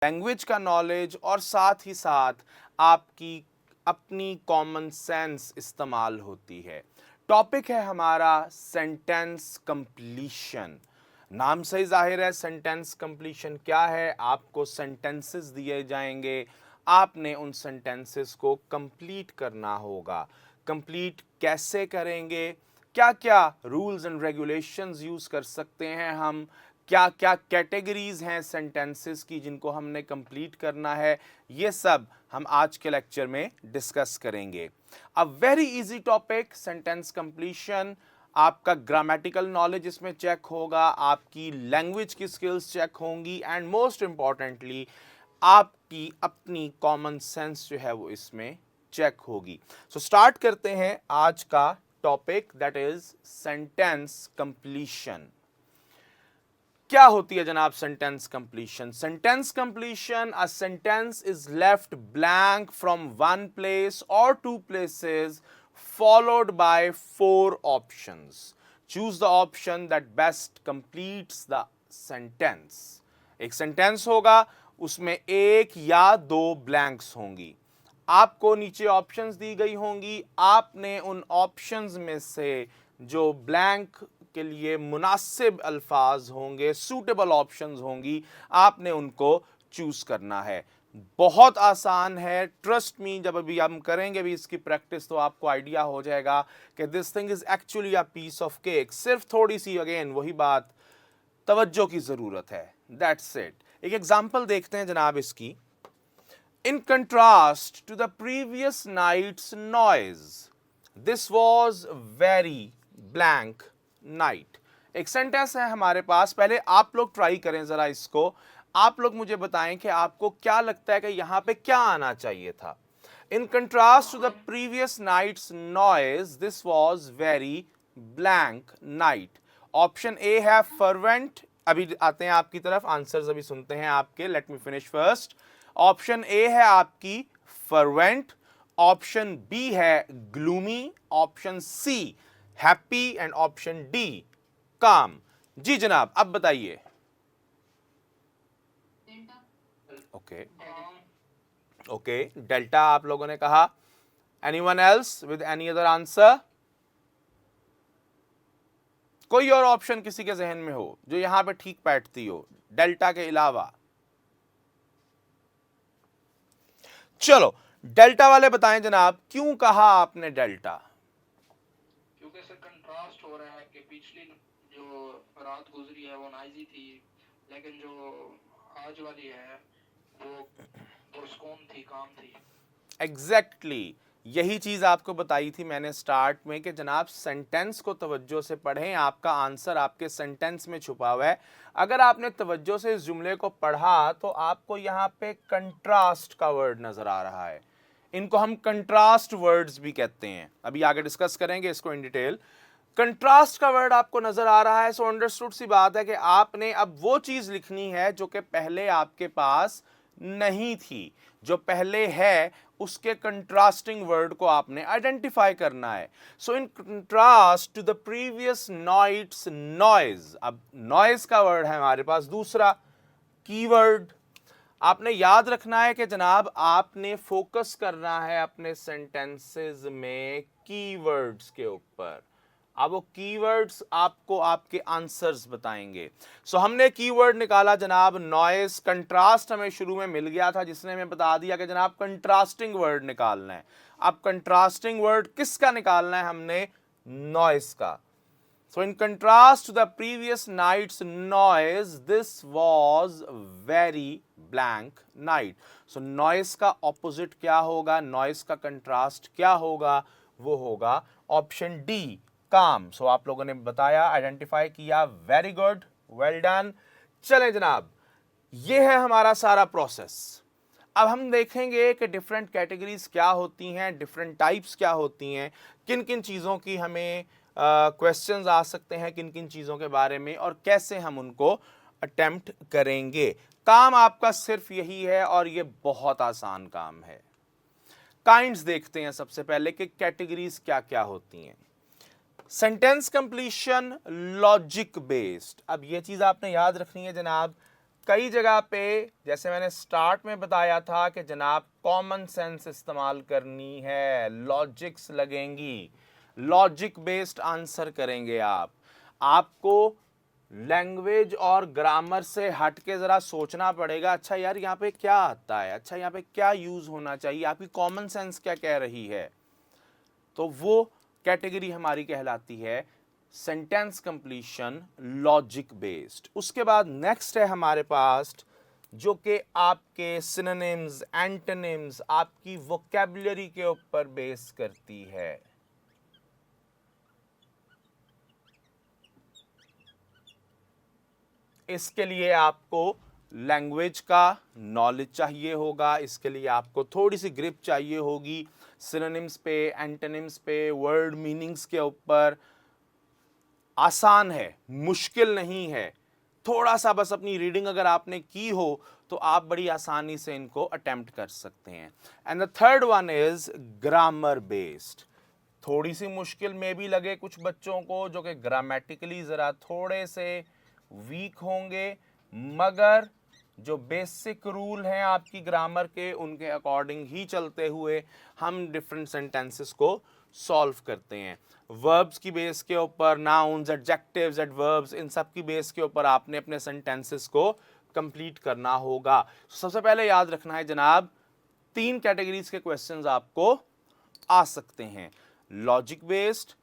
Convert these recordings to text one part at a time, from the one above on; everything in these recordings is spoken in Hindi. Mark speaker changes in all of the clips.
Speaker 1: लैंग्वेज का नॉलेज और साथ ही साथ आपकी अपनी कॉमन सेंस इस्तेमाल होती है। टॉपिक है हमारा सेंटेंस कंप्लीशन। नाम से ही जाहिर है सेंटेंस कंप्लीशन क्या है। आपको सेंटेंसेस दिए जाएंगे, आपने उन सेंटेंसेस को कंप्लीट करना होगा। कंप्लीट कैसे करेंगे, क्या क्या रूल्स एंड रेगुलेशंस यूज कर सकते हैं हम, क्या क्या कैटेगरीज हैं सेंटेंसेस की जिनको हमने कंप्लीट करना है, ये सब हम आज के लेक्चर में डिस्कस करेंगे। A very easy topic sentence completion. आपका ग्रामेटिकल नॉलेज इसमें चेक होगा, आपकी लैंग्वेज की स्किल्स चेक होंगी एंड मोस्ट इंपॉर्टेंटली आपकी अपनी कॉमन सेंस जो है वो इसमें चेक होगी। सो स्टार्ट करते हैं आज का topic, that is sentence completion. क्या होती है जनाब sentence completion? Sentence completion, a sentence is left blank from one place और two places followed by four options. Choose the option that best completes the sentence. एक सेंटेंस होगा, उसमें एक या दो ब्लैंक्स होंगी। आपको नीचे ऑप्शंस दी गई होंगी, आपने उन ऑप्शंस में से जो ब्लैंक के लिए मुनासिब अल्फाज होंगे, सूटेबल ऑप्शंस होंगी, आपने उनको चूज करना है। बहुत आसान है, ट्रस्ट मी। जब अभी हम करेंगे भी इसकी प्रैक्टिस तो आपको आइडिया हो जाएगा कि this thing is actually a piece of cake. सिर्फ थोड़ी सी अगेन वही बात, तवज्जो की जरूरत है, दैट्स इट। एक एग्जांपल देखते हैं जनाब इसकी। In contrast to the previous night's noise, this was very blank night. एक सेंटेंस है हमारे पास, पहले आप लोग ट्राई करें जरा इसको। आप लोग मुझे बताएं कि आपको क्या लगता है कि यहां पे क्या आना चाहिए था। In contrast to the previous night's noise, this was very blank night. Option A है फर्वेंट। अभी आते हैं आपकी तरफ, आंसर्स अभी सुनते हैं आपके। Let me finish first. Option A है आपकी फर्वेंट, ऑप्शन बी है gloomy, option C happy and option D calm. जी जनाब, अब बताइए। ओके ओके, डेल्टा आप लोगों ने कहा। Anyone else with any other answer? कोई और ऑप्शन किसी के जहन में हो जो यहां पे ठीक बैठती हो डेल्टा के अलावा? चलो डेल्टा वाले बताएं जनाब, क्यों कहा आपने डेल्टा?
Speaker 2: क्योंकि सर कंट्रास्ट हो रहा है कि पिछली जो रात गुजरी है वो नाइजी थी, लेकिन जो आज वाली है वो पुरस्कून थी, काम थी।
Speaker 1: एग्जैक्टली यही चीज आपको बताई थी मैंने स्टार्ट में कि जनाब सेंटेंस को तवज्जो से पढ़ें, आपका आंसर आपके सेंटेंस में छुपा हुआ है। अगर आपने तवज्जो से इस जुमले को पढ़ा तो आपको यहाँ पे कंट्रास्ट का वर्ड नजर आ रहा है। इनको हम कंट्रास्ट वर्ड्स भी कहते हैं, अभी आगे डिस्कस करेंगे इसको इन डिटेल। कंट्रास्ट का वर्ड आपको नजर आ रहा है, सो अंडरस्टूड सी बात है कि आपने अब वो चीज लिखनी है जो कि पहले आपके पास नहीं थी। जो पहले है उसके कंट्रास्टिंग वर्ड को आपने आइडेंटिफाई करना है। So in contrast to the previous night's noise, अब नॉइज का वर्ड है हमारे पास दूसरा कीवर्ड। आपने याद रखना है कि जनाब आपने फोकस करना है अपने सेंटेंसेस में कीवर्ड्स के ऊपर। अब वो कीवर्ड्स आपको आपके आंसर्स बताएंगे। सो हमने कीवर्ड निकाला जनाब नॉइस, कंट्रास्ट हमें शुरू में मिल गया था जिसने हमें बता दिया कि जनाब कंट्रास्टिंग वर्ड निकालना है। अब कंट्रास्टिंग वर्ड किसका निकालना है हमने? नॉइस का। So in contrast to the previous night's noise, this was very blank night. So noise का opposite क्या होगा, noise का contrast क्या होगा? वो होगा ऑप्शन डी काम। सो आप लोगों ने बताया, आइडेंटिफाई किया, वेरी गुड, वेल डन। चलें जनाब, ये है हमारा सारा प्रोसेस। अब हम देखेंगे कि डिफरेंट कैटेगरीज क्या होती हैं, डिफरेंट टाइप्स क्या होती हैं, किन किन चीज़ों की हमें क्वेश्चंस आ सकते हैं, किन किन चीज़ों के बारे में, और कैसे हम उनको अटेम्प्ट करेंगे। काम आपका सिर्फ यही है और ये बहुत आसान काम है। काइंड्स देखते हैं सबसे पहले कि कैटेगरीज क्या क्या होती हैं। सेंटेंस कंप्लीशन लॉजिक बेस्ड, अब ये चीज़ आपने याद रखनी है जनाब। कई जगह पे जैसे मैंने स्टार्ट में बताया था कि जनाब कॉमन सेंस इस्तेमाल करनी है, लॉजिक्स लगेंगी, लॉजिक बेस्ड आंसर करेंगे आप। आपको लैंग्वेज और ग्रामर से हट के ज़रा सोचना पड़ेगा, अच्छा यार यहाँ पे क्या आता है, अच्छा यहाँ पे क्या यूज़ होना चाहिए, आपकी कॉमन सेंस क्या कह रही है। तो वो कैटेगरी हमारी कहलाती है सेंटेंस कंप्लीशन लॉजिक बेस्ड। उसके बाद नेक्स्ट है हमारे पास जो कि आपके सिनोनिम्स, एंटोनिम्स, आपकी वोकैबुलरी के ऊपर बेस करती है। इसके लिए आपको लैंग्वेज का नॉलेज चाहिए होगा, इसके लिए आपको थोड़ी सी ग्रिप चाहिए होगी सिनोनिम्स पे, एंटोनिम्स पे, वर्ड मीनिंग्स के ऊपर। आसान है, मुश्किल नहीं है, थोड़ा सा बस अपनी रीडिंग अगर आपने की हो तो आप बड़ी आसानी से इनको अटेम्प्ट कर सकते हैं। And the third one is grammar based. थोड़ी सी मुश्किल में भी लगे कुछ बच्चों को जो कि ग्रामेटिकली ज़रा थोड़े से वीक होंगे, मगर जो बेसिक रूल हैं आपकी ग्रामर के उनके अकॉर्डिंग ही चलते हुए हम डिफरेंट सेंटेंसेस को सॉल्व करते हैं। वर्ब्स की बेस के ऊपर, नाउन्स, एडजेक्टिव्स, एडवर्ब्स, इन सब की बेस के ऊपर आपने अपने सेंटेंसेस को कंप्लीट करना होगा। सबसे पहले याद रखना है जनाब, 3 कैटेगरीज के क्वेश्चंस आपको आ सकते हैं, लॉजिक बेस्ड,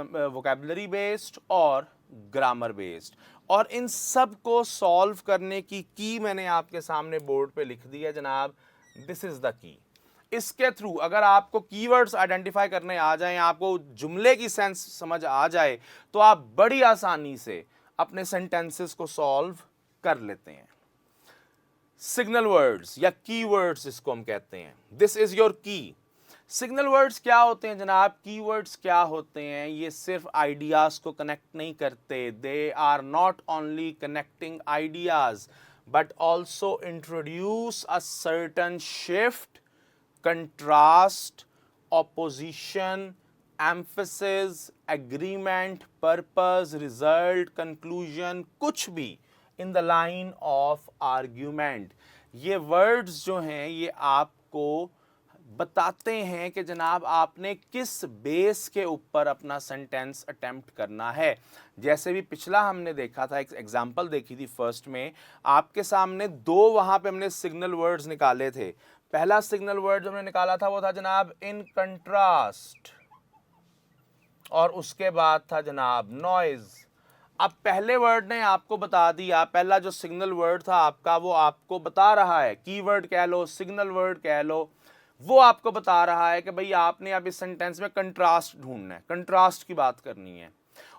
Speaker 1: वोकैबुलरी बेस्ड और ग्रामर बेस्ड। और इन सब को सॉल्व करने की मैंने आपके सामने बोर्ड पे लिख दी है जनाब, दिस इज द की। इसके थ्रू अगर आपको कीवर्ड्स आइडेंटिफाई करने आ जाएं, आपको जुमले की सेंस समझ आ जाए, तो आप बड़ी आसानी से अपने सेंटेंसेस को सॉल्व कर लेते हैं। सिग्नल वर्ड्स या कीवर्ड्स इसको हम कहते हैं, दिस इज योर की। सिग्नल वर्ड्स क्या होते हैं जनाब, कीवर्ड्स क्या होते हैं? ये सिर्फ आइडियाज को कनेक्ट नहीं करते, they are not only connecting ideas but also introduce a certain shift, contrast, opposition, emphasis, agreement, purpose, result, conclusion, कुछ भी in the line of argument. ये वर्ड्स जो हैं ये आपको बताते हैं कि जनाब आपने किस बेस के ऊपर अपना सेंटेंस अटेम्प्ट करना है। जैसे भी पिछला हमने देखा था, एक एग्जांपल देखी थी फर्स्ट में, आपके सामने 2 वहां पे हमने सिग्नल वर्ड्स निकाले थे। पहला सिग्नल वर्ड जो हमने निकाला था वो था जनाब इन कंट्रास्ट, और उसके बाद था जनाब नॉइज। अब पहले वर्ड ने आपको बता दिया, पहला जो सिग्नल वर्ड था आपका वो आपको बता रहा है, कीवर्ड कह लो, सिग्नल वर्ड कह लो, वो आपको बता रहा है कि भाई आपने अब इस सेंटेंस में कंट्रास्ट ढूंढना है, कंट्रास्ट की बात करनी है।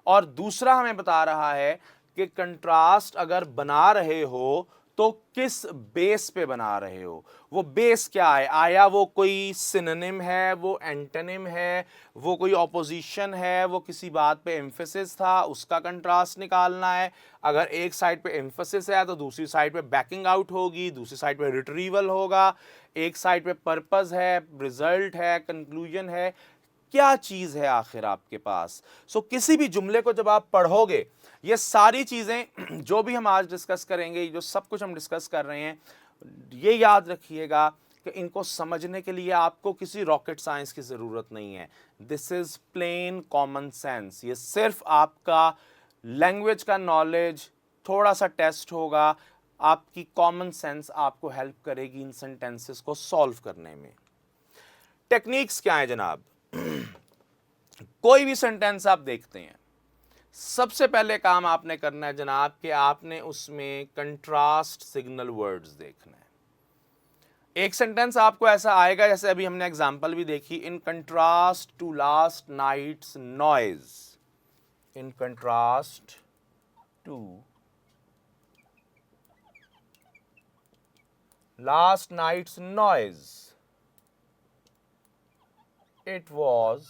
Speaker 1: और दूसरा हमें बता रहा है कि कंट्रास्ट अगर बना रहे हो तो किस बेस पे बना रहे हो। वो बेस क्या है, आया वो कोई सिनोनिम है, वो एंटोनिम है, वो कोई ऑपोजिशन है, वो किसी बात पे एम्फेसिस था, उसका कंट्रास्ट निकालना है। अगर एक साइड पे एम्फेसिस है तो दूसरी साइड पे बैकिंग आउट होगी, दूसरी साइड पे रिट्रीवल होगा, एक साइड पे पर्पस है, रिजल्ट है, कंक्लूजन है, क्या चीज है आखिर आपके पास। सो किसी भी जुमले को जब आप पढ़ोगे, ये सारी चीजें जो भी हम आज डिस्कस करेंगे, जो सब कुछ हम डिस्कस कर रहे हैं, ये याद रखिएगा कि इनको समझने के लिए आपको किसी रॉकेट साइंस की जरूरत नहीं है। This is plain common sense. ये सिर्फ आपका लैंग्वेज का नॉलेज, थोड़ा सा टेस्ट होगा, आपकी कॉमन सेंस आपको हेल्प करेगी इन सेंटेंसेस को सॉल्व करने में। टेक्निक्स क्या है जनाब? कोई भी सेंटेंस आप देखते हैं, सबसे पहले काम आपने करना है जनाब कि आपने उसमें कंट्रास्ट सिग्नल वर्ड्स देखना है। एक सेंटेंस आपको ऐसा आएगा जैसे अभी हमने एग्जांपल भी देखी, in contrast to last night's noise, in contrast to last night's noise it was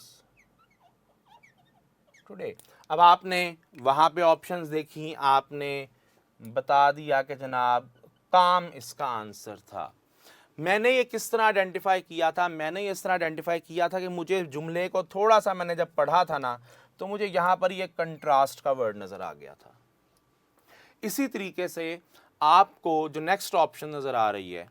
Speaker 1: today. अब आपने वहां पे ऑप्शंस देखी, आपने बता दिया कि जनाब काम इसका आंसर था। मैंने ये किस तरह आइडेंटिफाई किया था? मैंने इस तरह आइडेंटिफाई किया था कि मुझे जुमले को थोड़ा सा मैंने जब पढ़ा था ना, तो मुझे यहां पर ये कंट्रास्ट का वर्ड नजर आ गया था। इसी तरीके से आपको जो नेक्स्ट ऑप्शन नजर आ रही है,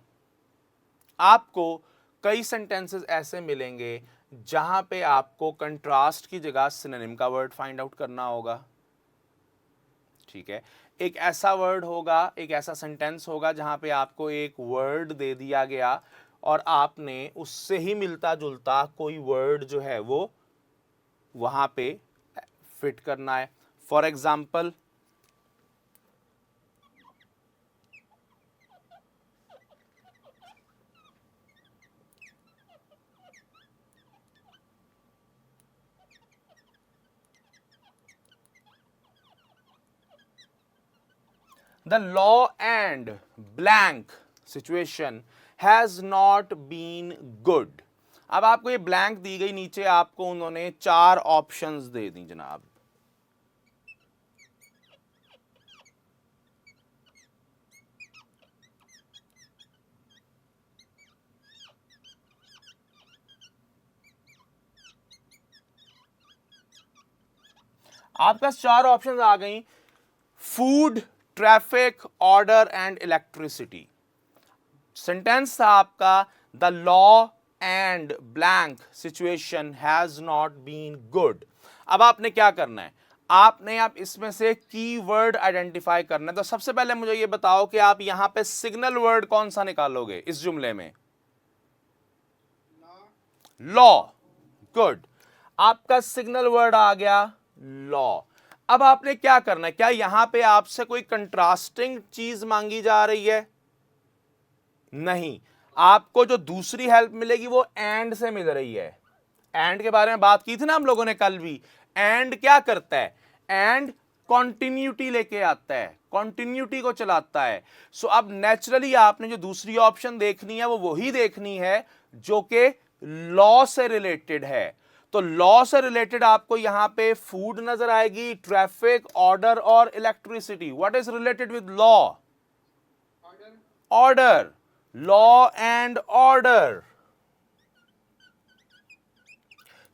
Speaker 1: आपको कई सेंटेंसेस ऐसे मिलेंगे जहां पे आपको कंट्रास्ट की जगह सिनोनिम का वर्ड फाइंड आउट करना होगा। ठीक है, एक ऐसा वर्ड होगा, एक ऐसा सेंटेंस होगा जहां पे आपको एक वर्ड दे दिया गया और आपने उससे ही मिलता जुलता कोई वर्ड जो है वो वहां पे फिट करना है। For example, the law and blank situation has not been good। अब आपको ये ब्लैंक दी गई, नीचे आपको उन्होंने 4 ऑप्शंस दे दी जनाब। आपके पास 4 ऑप्शंस आ गई, food, traffic, order and electricity. Sentence था आपका, the law and blank situation has not been good. अब आपने क्या करना है, आपने आप इसमें से कीवर्ड आइडेंटिफाई करना है। तो सबसे पहले मुझे ये बताओ कि आप यहां पे सिग्नल वर्ड कौन सा निकालोगे इस जुमले में? लॉ। गुड, आपका सिग्नल वर्ड आ गया लॉ। अब आपने क्या करना है, क्या यहां पे आपसे कोई कंट्रास्टिंग चीज मांगी जा रही है? नहीं, आपको जो दूसरी हेल्प मिलेगी वो एंड से मिल रही है। एंड के बारे में बात की थी ना हम लोगों ने कल भी। एंड क्या करता है? एंड कॉन्टिन्यूटी लेके आता है, कॉन्टिन्यूटी को चलाता है। सो अब नेचुरली आपने जो दूसरी ऑप्शन देखनी है वो वही देखनी है जो कि लॉ से रिलेटेड है। तो लॉ से रिलेटेड आपको यहां पे फूड नजर आएगी, ट्रैफिक, ऑर्डर और electricity. What is related with law? Order, law and order.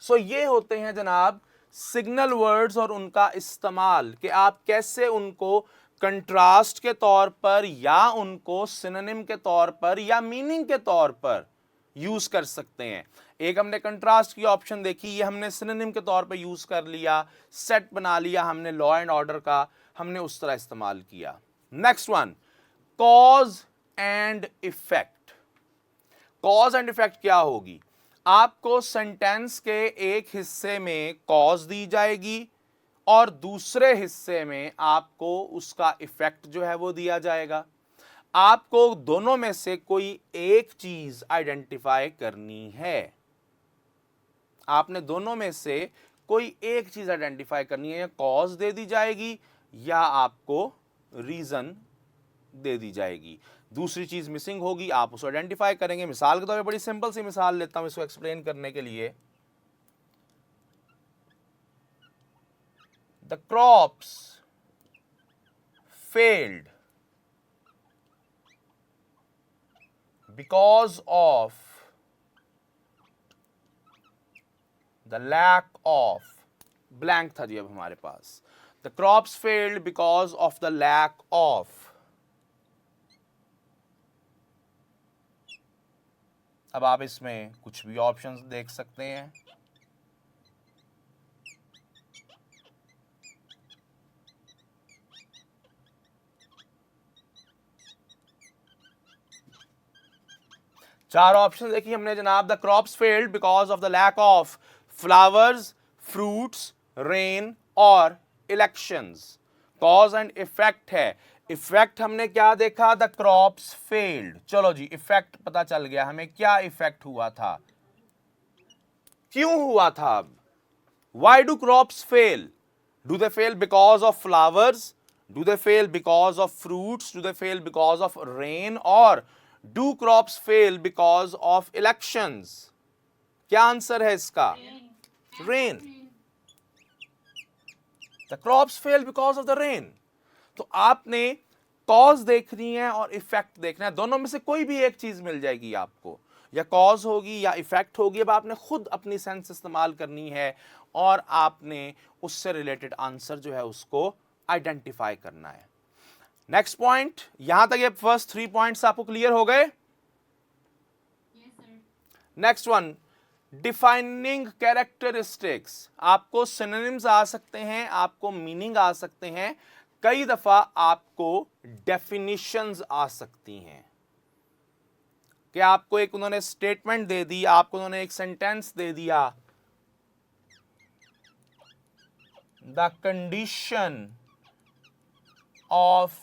Speaker 1: So ये होते हैं जनाब सिग्नल वर्ड्स और उनका इस्तेमाल, कि आप कैसे उनको कंट्रास्ट के तौर पर या उनको सिनोनिम के तौर पर या मीनिंग के तौर पर यूज कर सकते हैं। एक हमने कंट्रास्ट की ऑप्शन देखी, ये हमने सिनोनिम के तौर पर यूज कर लिया, सेट बना लिया हमने लॉ एंड ऑर्डर का, हमने उस तरह इस्तेमाल किया। Next one, cause and effect. Cause and effect क्या होगी? आपको सेंटेंस के एक हिस्से में कॉज दी जाएगी और दूसरे हिस्से में आपको उसका इफेक्ट जो है वो दिया जाएगा। आपको दोनों में से कोई एक चीज आइडेंटिफाई करनी है। आपने दोनों में से कोई एक चीज आइडेंटिफाई करनी है, या कॉज दे दी जाएगी या आपको रीजन दे दी जाएगी। दूसरी चीज मिसिंग होगी, आप उसको आइडेंटिफाई करेंगे। मिसाल के तौर पे बड़ी सिंपल सी मिसाल लेता हूं इसको एक्सप्लेन करने के लिए। The crops failed because of the lack of, blank था जी अब हमारे पास। The crops failed because of the lack of. अब आप इसमें कुछ भी ऑप्शंस देख सकते हैं। चार ऑप्शन देखिए हमने जनाब। The crops failed because of the lack of flowers, fruits, rain और इलेक्शंस। कॉज एंड इफेक्ट है। इफेक्ट हमने क्या देखा? The crops failed. चलो जी, इफेक्ट पता चल गया हमें क्या इफेक्ट हुआ था, क्यों हुआ था। अब why do crops fail? Do they fail because of flowers? Do they fail because of fruits? Do they fail because of rain? और do crops fail because of elections? क्या आंसर है इसका? Rain. The crops fail because of the rain. तो आपने कॉज देखनी है और इफेक्ट देखना है, दोनों में से कोई भी एक चीज मिल जाएगी आपको, या कॉज होगी या इफेक्ट होगी। अब आपने खुद अपनी सेंस इस्तेमाल करनी है और आपने उससे रिलेटेड आंसर जो है उसको आइडेंटिफाई करना है। नेक्स्ट पॉइंट, यहां तक ये फर्स्ट 3 पॉइंट्स आपको क्लियर हो गए? Next one, defining characteristics. आपको सिनोनिम्स आ सकते हैं, आपको मीनिंग आ सकते हैं, कई दफा आपको डेफिनिशंस आ सकती हैं कि आपको एक उन्होंने स्टेटमेंट दे दी, आपको उन्होंने एक सेंटेंस दे दिया, the condition of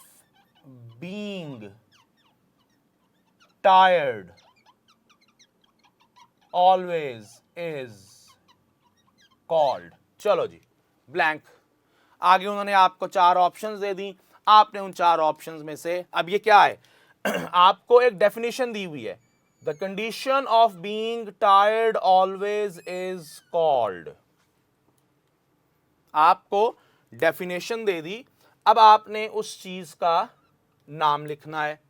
Speaker 1: being tired always is called. चलो जी, ब्लैंक। आगे उन्होंने आपको 4 ऑप्शंस दे दी, आपने उन 4 ऑप्शंस में से, अब ये क्या है आपको एक डेफिनेशन दी हुई है, the condition of being tired always is called. आपको डेफिनेशन दे दी, अब आपने उस चीज का नाम लिखना है।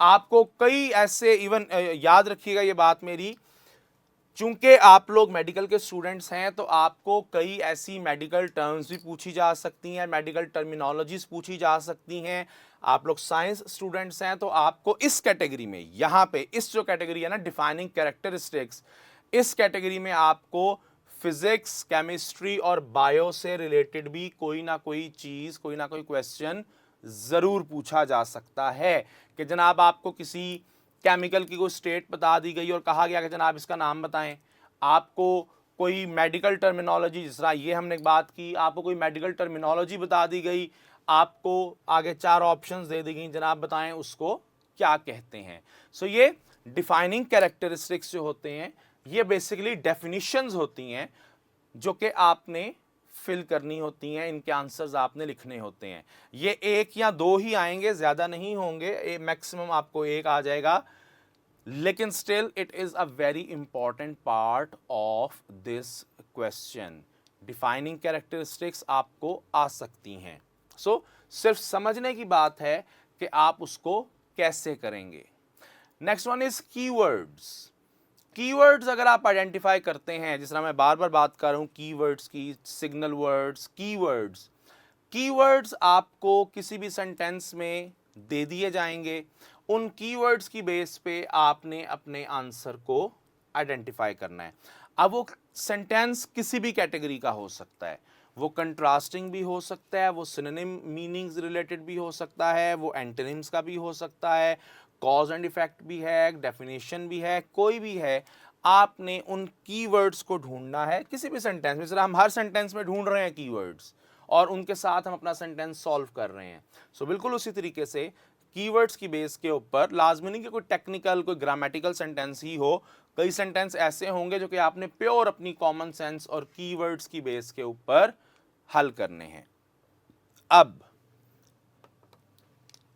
Speaker 1: आपको कई ऐसे, इवन याद रखिएगा ये बात मेरी, चूंकि आप लोग मेडिकल के स्टूडेंट्स हैं तो आपको कई ऐसी मेडिकल टर्म्स भी पूछी जा सकती हैं, मेडिकल टर्मिनोलॉजीज पूछी जा सकती हैं। आप लोग साइंस स्टूडेंट्स हैं तो आपको इस कैटेगरी में, यहां पे इस जो कैटेगरी है ना, डिफाइनिंग कैरेक्टरिस्टिक्स, इस कैटेगरी में आपको फिजिक्स, केमिस्ट्री और बायो से रिलेटेड भी कोई ना कोई चीज, कोई ना कोई क्वेश्चन जरूर पूछा जा सकता है कि जनाब आपको किसी केमिकल की कोई स्टेट बता दी गई और कहा गया कि जनाब इसका नाम बताएं। आपको कोई मेडिकल टर्मिनोलॉजी, जिस तरह ये हमने बात की, आपको कोई मेडिकल टर्मिनोलॉजी बता दी गई, आपको आगे 4 ऑप्शंस दे दी गई, जनाब बताएं उसको क्या कहते हैं। सो ये डिफाइनिंग कैरेक्टरिस्टिक्स जो होते हैं, ये बेसिकली डेफिनिशंस होती हैं जो कि आपने फिल करनी होती हैं, इनके आंसर्स आपने लिखने होते हैं। ये 1 या 2 ही आएंगे, ज्यादा नहीं होंगे, मैक्सिमम आपको 1 आ जाएगा, लेकिन still it is a very important part of this question. Defining characteristics आपको आ सकती हैं। सो सिर्फ समझने की बात है कि आप उसको कैसे करेंगे। Next one is keywords. Keywords अगर आप आइडेंटिफाई करते हैं, जिस तरह मैं बार बार बात कर रहा हूं कीवर्ड्स की, सिग्नल वर्ड्स, कीवर्ड्स, कीवर्ड्स आपको किसी भी सेंटेंस में दे दिए जाएंगे। उन कीवर्ड्स की बेस पे आपने अपने आंसर को आइडेंटिफाई करना है। अब वो सेंटेंस किसी भी कैटेगरी का हो सकता है, वो कंट्रास्टिंग भी हो सकता है, वो सिनोनिम मीनिंग्स रिलेटेड भी हो सकता है, वो एंटोनिम्स का भी हो सकता है, कॉज एंड इफेक्ट भी है, डेफिनेशन भी है, कोई भी है। आपने उन कीवर्ड्स को ढूंढना है किसी भी सेंटेंस में। हम हर सेंटेंस में ढूंढ रहे हैं कीवर्ड्स और उनके साथ हम अपना सेंटेंस सॉल्व कर रहे हैं। सो बिल्कुल उसी तरीके से कीवर्ड्स की बेस के ऊपर, लाजमी नहीं कि कोई टेक्निकल, कोई ग्रामेटिकल सेंटेंस ही हो, कई सेंटेंस ऐसे होंगे जो कि आपने प्योर अपनी कॉमन सेंस और कीवर्ड्स की बेस के ऊपर हल करने हैं। अब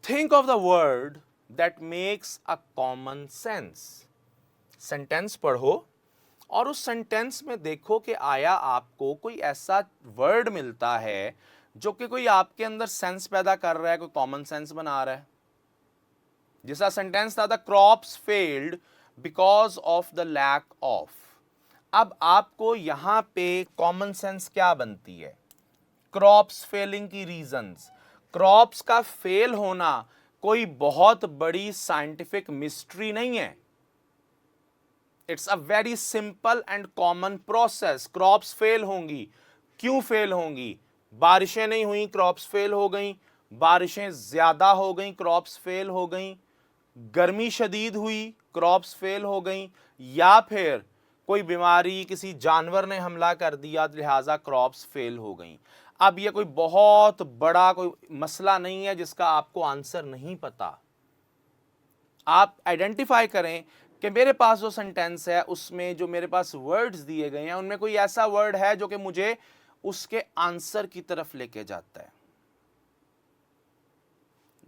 Speaker 1: think of the word that makes a common sense. Sentence पढ़ो और उस सेंटेंस में देखो कि आया आपको कोई ऐसा वर्ड मिलता है जो कि कोई आपके अंदर सेंस पैदा कर रहा है, कोई कॉमन सेंस बना रहा है। जैसा सेंटेंस था, the crops failed because of the lack of. अब आपको यहां पे कॉमन सेंस क्या बनती है? क्रॉप्स फेलिंग की रीजंस। क्रॉप्स का फेल होना कोई बहुत बड़ी साइंटिफिक मिस्ट्री नहीं है। It's a very simple and common process. Crops fail होंगी, क्यों फेल होंगी? बारिशें नहीं हुई, क्रॉप्स फेल हो गई, बारिशें ज्यादा हो गई, क्रॉप्स फेल हो गई, गर्मी शदीद हुई, क्रॉप्स फेल हो गई, या फिर कोई बीमारी, किसी जानवर ने हमला कर दिया लिहाजा क्रॉप्स फेल हो गई। अब यह कोई बहुत बड़ा कोई मसला नहीं है जिसका आपको आंसर नहीं पता। आप आइडेंटिफाई करें कि मेरे पास जो सेंटेंस है उसमें जो मेरे पास वर्ड्स दिए गए हैं उनमें कोई ऐसा वर्ड है जो कि मुझे उसके आंसर की तरफ लेके जाता है।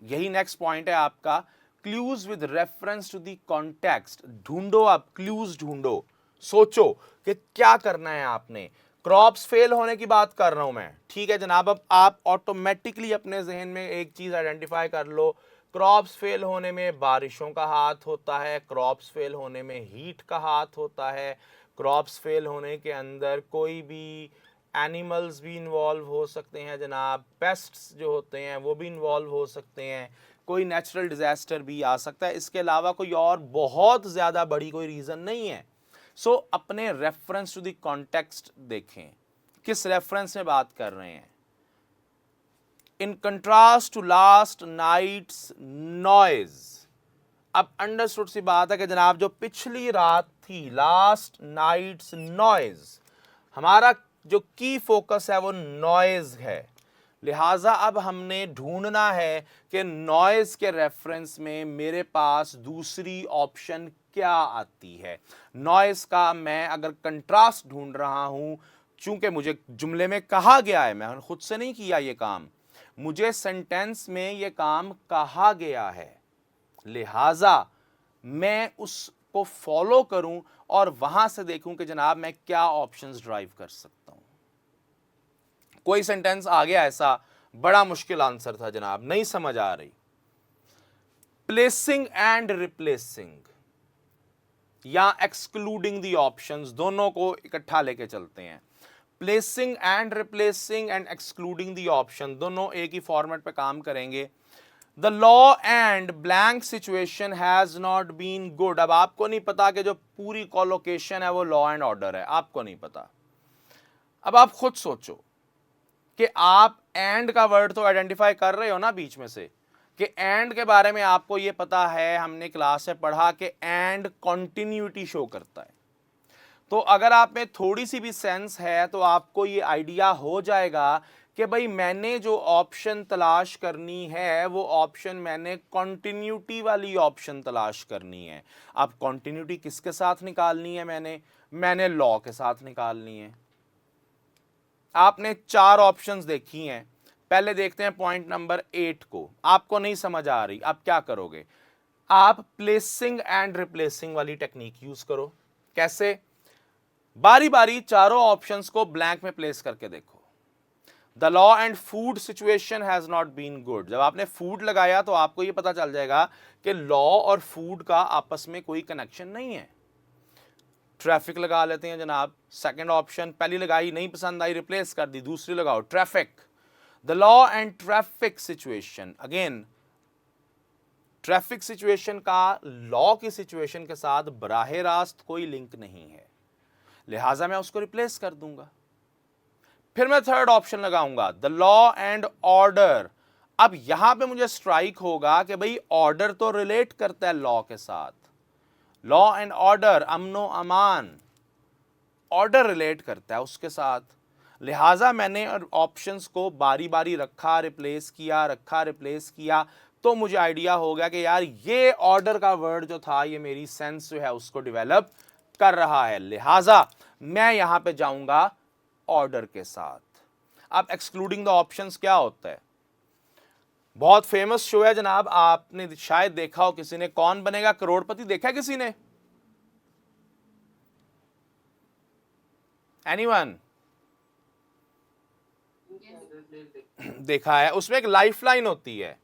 Speaker 1: यही नेक्स्ट पॉइंट है आपका, clues with reference to the context. ढूंढो, आप क्लूज ढूंढो, सोचो कि क्या करना है आपने। क्रॉप्स फेल होने की बात कर रहा हूं मैं, ठीक है जनाब। अब आप ऑटोमेटिकली अपने जहन में एक चीज आइडेंटिफाई कर लो, क्रॉप्स फेल होने में बारिशों का हाथ होता है, क्रॉप्स फेल होने में हीट का हाथ होता है, क्रॉप्स फेल होने के अंदर कोई भी एनिमल्स भी इन्वॉल्व हो सकते हैं जनाब, पेस्ट्स जो होते हैं वो भी इन्वॉल्व हो सकते हैं, कोई नेचुरल डिजास्टर भी आ सकता है, इसके अलावा कोई और बहुत ज़्यादा बड़ी कोई रीज़न नहीं है। सो अपने रेफरेंस टू द कॉन्टेक्स्ट देखें, किस रेफरेंस में बात कर रहे हैं। In contrast to last night's noise, अब अंडरस्टूड सी बात है कि जनाब जो पिछली रात थी, लास्ट नाइट्स नॉइज, हमारा जो की फोकस है वो नॉइज है। लिहाजा अब हमने ढूंढना है कि नॉइज के रेफरेंस में मेरे पास दूसरी ऑप्शन क्या आती है। नॉइज का मैं अगर कंट्रास्ट ढूंढ रहा हूं, चूंकि मुझे जुमले में कहा गया है, मैं खुद से नहीं किया ये काम, मुझे सेंटेंस में ये काम कहा गया है, लिहाजा मैं उसको फॉलो करूं और वहां से देखूं कि जनाब मैं क्या ऑप्शंस ड्राइव कर सकता हूं। कोई सेंटेंस आ गया ऐसा, बड़ा मुश्किल आंसर था जनाब, नहीं समझ आ रही। प्लेसिंग एंड रिप्लेसिंग या एक्सक्लूडिंग द ऑप्शंस, दोनों को इकट्ठा लेके चलते हैं। Placing and replacing and excluding the option दोनों एक ही फॉर्मेट पे काम करेंगे। The law and blank situation has not been good. अब आपको नहीं पता कि जो पूरी कॉलोकेशन है वो लॉ एंड ऑर्डर है, आपको नहीं पता। अब आप खुद सोचो कि आप एंड का वर्ड तो आइडेंटिफाई कर रहे हो ना बीच में से, कि एंड के बारे में आपको ये पता है, हमने क्लास में पढ़ा कि एंड कॉन्टिन्यूटी शो करता है। तो अगर आप में थोड़ी सी भी सेंस है तो आपको ये आइडिया हो जाएगा कि भाई मैंने जो ऑप्शन तलाश करनी है वो ऑप्शन मैंने कॉन्टिन्यूटी वाली ऑप्शन तलाश करनी है। अब कॉन्टिन्यूटी किसके साथ निकालनी है? मैंने लॉ के साथ निकालनी है। आपने 4 ऑप्शंस देखी हैं, पहले देखते हैं पॉइंट नंबर 8 को। आपको नहीं समझ आ रही, आप क्या करोगे? आप प्लेसिंग एंड रिप्लेसिंग वाली टेक्निक यूज करो। कैसे? बारी बारी चारों ऑप्शंस को ब्लैंक में प्लेस करके देखो। The law and food situation has not been good. जब आपने फूड लगाया तो आपको यह पता चल जाएगा कि लॉ और फूड का आपस में कोई कनेक्शन नहीं है। ट्रैफिक लगा लेते हैं जनाब, सेकंड ऑप्शन, पहली लगाई नहीं पसंद आई, रिप्लेस कर दी, दूसरी लगाओ, traffic. The law and traffic situation, again traffic situation का लॉ की सिचुएशन के साथ बराह रास्त कोई लिंक नहीं है, लिहाजा मैं उसको रिप्लेस कर दूंगा। फिर मैं थर्ड ऑप्शन लगाऊंगा, द लॉ एंड ऑर्डर। अब यहां पे मुझे स्ट्राइक होगा कि भाई ऑर्डर तो रिलेट करता है लॉ के साथ, लॉ एंड ऑर्डर, अमनो अमान, ऑर्डर रिलेट करता है उसके साथ, लिहाजा मैंने ऑप्शंस को बारी बारी रखा, रिप्लेस किया, रखा, रिप्लेस किया, तो मुझे आइडिया हो गया कि यार ये ऑर्डर का वर्ड जो था ये मेरी सेंस जो है उसको डेवलप कर रहा है, लिहाजा मैं यहां पे जाऊंगा ऑर्डर के साथ। अब एक्सक्लूडिंग द ऑप्शंस क्या होता है? बहुत फेमस शो है जनाब, आपने शायद देखा हो, किसी ने कौन बनेगा करोड़पति देखा है किसी ने? एनीवन देखा है? उसमें एक लाइफलाइन होती है,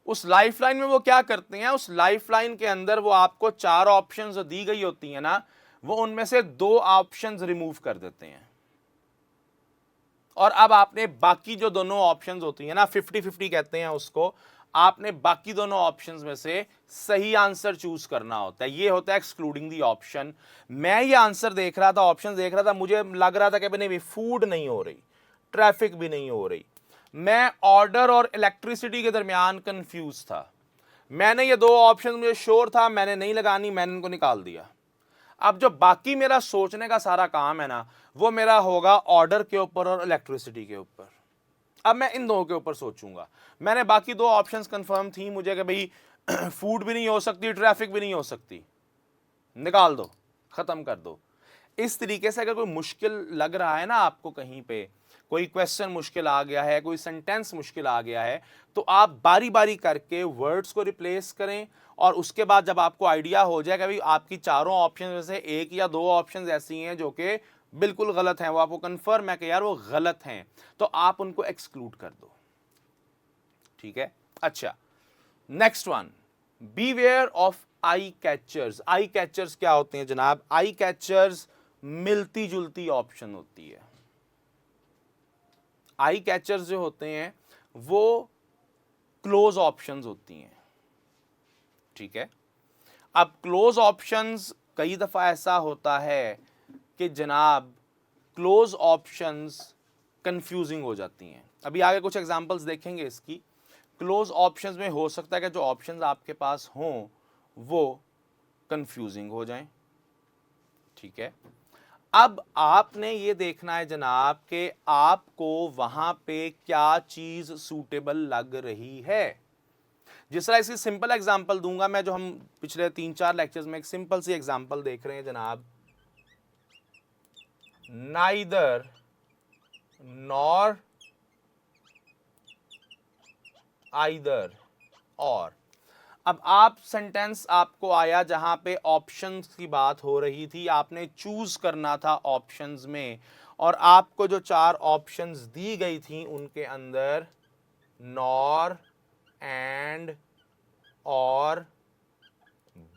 Speaker 1: उस लाइफलाइन में वो क्या करते हैं, उस लाइफलाइन के अंदर वो आपको 4 ऑप्शंस जो दी गई होती है ना, वो उनमें से 2 ऑप्शंस रिमूव कर देते हैं, और अब आपने बाकी जो दोनों ऑप्शंस होती है ना, 50-50 कहते हैं उसको, आपने बाकी दोनों ऑप्शंस में से सही आंसर चूज करना होता है। ये होता है एक्सक्लूडिंग दी ऑप्शन। मैं ये आंसर देख रहा था, ऑप्शन देख रहा था, मुझे लग रहा था कि नहीं, फूड नहीं हो रही, ट्रैफिक भी नहीं हो रही, मैं ऑर्डर और इलेक्ट्रिसिटी के दरमियान कंफ्यूज था। मैंने ये 2 ऑप्शन, मुझे श्योर था मैंने नहीं लगानी, मैंने इनको निकाल दिया। अब जो बाकी मेरा सोचने का सारा काम है ना, वो मेरा होगा ऑर्डर के ऊपर और इलेक्ट्रिसिटी के ऊपर। अब मैं इन 2 के ऊपर सोचूंगा। मैंने बाकी 2 ऑप्शंस कंफर्म थी मुझे कि भाई फूड भी नहीं हो सकती, ट्रैफिक भी नहीं हो सकती, निकाल दो, खत्म कर दो। इस तरीके से अगर कोई मुश्किल लग रहा है ना आपको, कहीं पे कोई क्वेश्चन मुश्किल आ गया है, कोई सेंटेंस मुश्किल आ गया है, तो आप बारी बारी करके वर्ड्स को रिप्लेस करें, और उसके बाद जब आपको आइडिया हो जाए कि भाई आपकी चारों ऑप्शन में से 1 या 2 ऑप्शन ऐसी हैं जो कि बिल्कुल गलत हैं, वो आपको कंफर्म है कि यार वो गलत हैं, तो आप उनको एक्सक्लूड कर दो। ठीक है? अच्छा, next one, beware of I catchers. I catchers क्या होते हैं जनाब? आई कैचर्स मिलती जुलती ऑप्शन होती है। आई कैचर्स जो होते हैं वो क्लोज ऑप्शंस होती हैं, ठीक है। अब क्लोज ऑप्शंस कई दफा ऐसा होता है कि जनाब क्लोज ऑप्शंस कंफ्यूजिंग हो जाती हैं। अभी आगे कुछ एग्जांपल्स देखेंगे इसकी। क्लोज ऑप्शंस में हो सकता है कि जो ऑप्शंस आपके पास हों वो कंफ्यूजिंग हो जाएं, ठीक है। अब आपने ये देखना है जनाब कि आपको वहां पे क्या चीज सूटेबल लग रही है। जिस तरह इसकी सिंपल एग्जांपल दूंगा मैं, जो हम पिछले 3-4 लेक्चर्स में एक सिंपल सी एग्जांपल देख रहे हैं जनाब, नाइदर नॉर आइदर और। अब आप सेंटेंस आपको आया जहां पे ऑप्शंस की बात हो रही थी, आपने चूज करना था ऑप्शंस में, और आपको जो 4 ऑप्शंस दी गई थी उनके अंदर नॉर, एंड, और,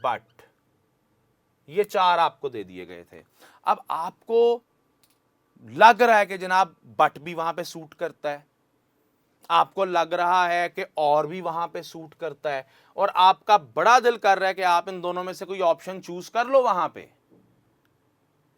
Speaker 1: बट, ये 4 आपको दे दिए गए थे। अब आपको लग रहा है कि जनाब बट भी वहां पे सूट करता है, आपको लग रहा है कि और भी वहां पे सूट करता है, और आपका बड़ा दिल कर रहा है कि आप इन दोनों में से कोई ऑप्शन चूज कर लो वहां पे,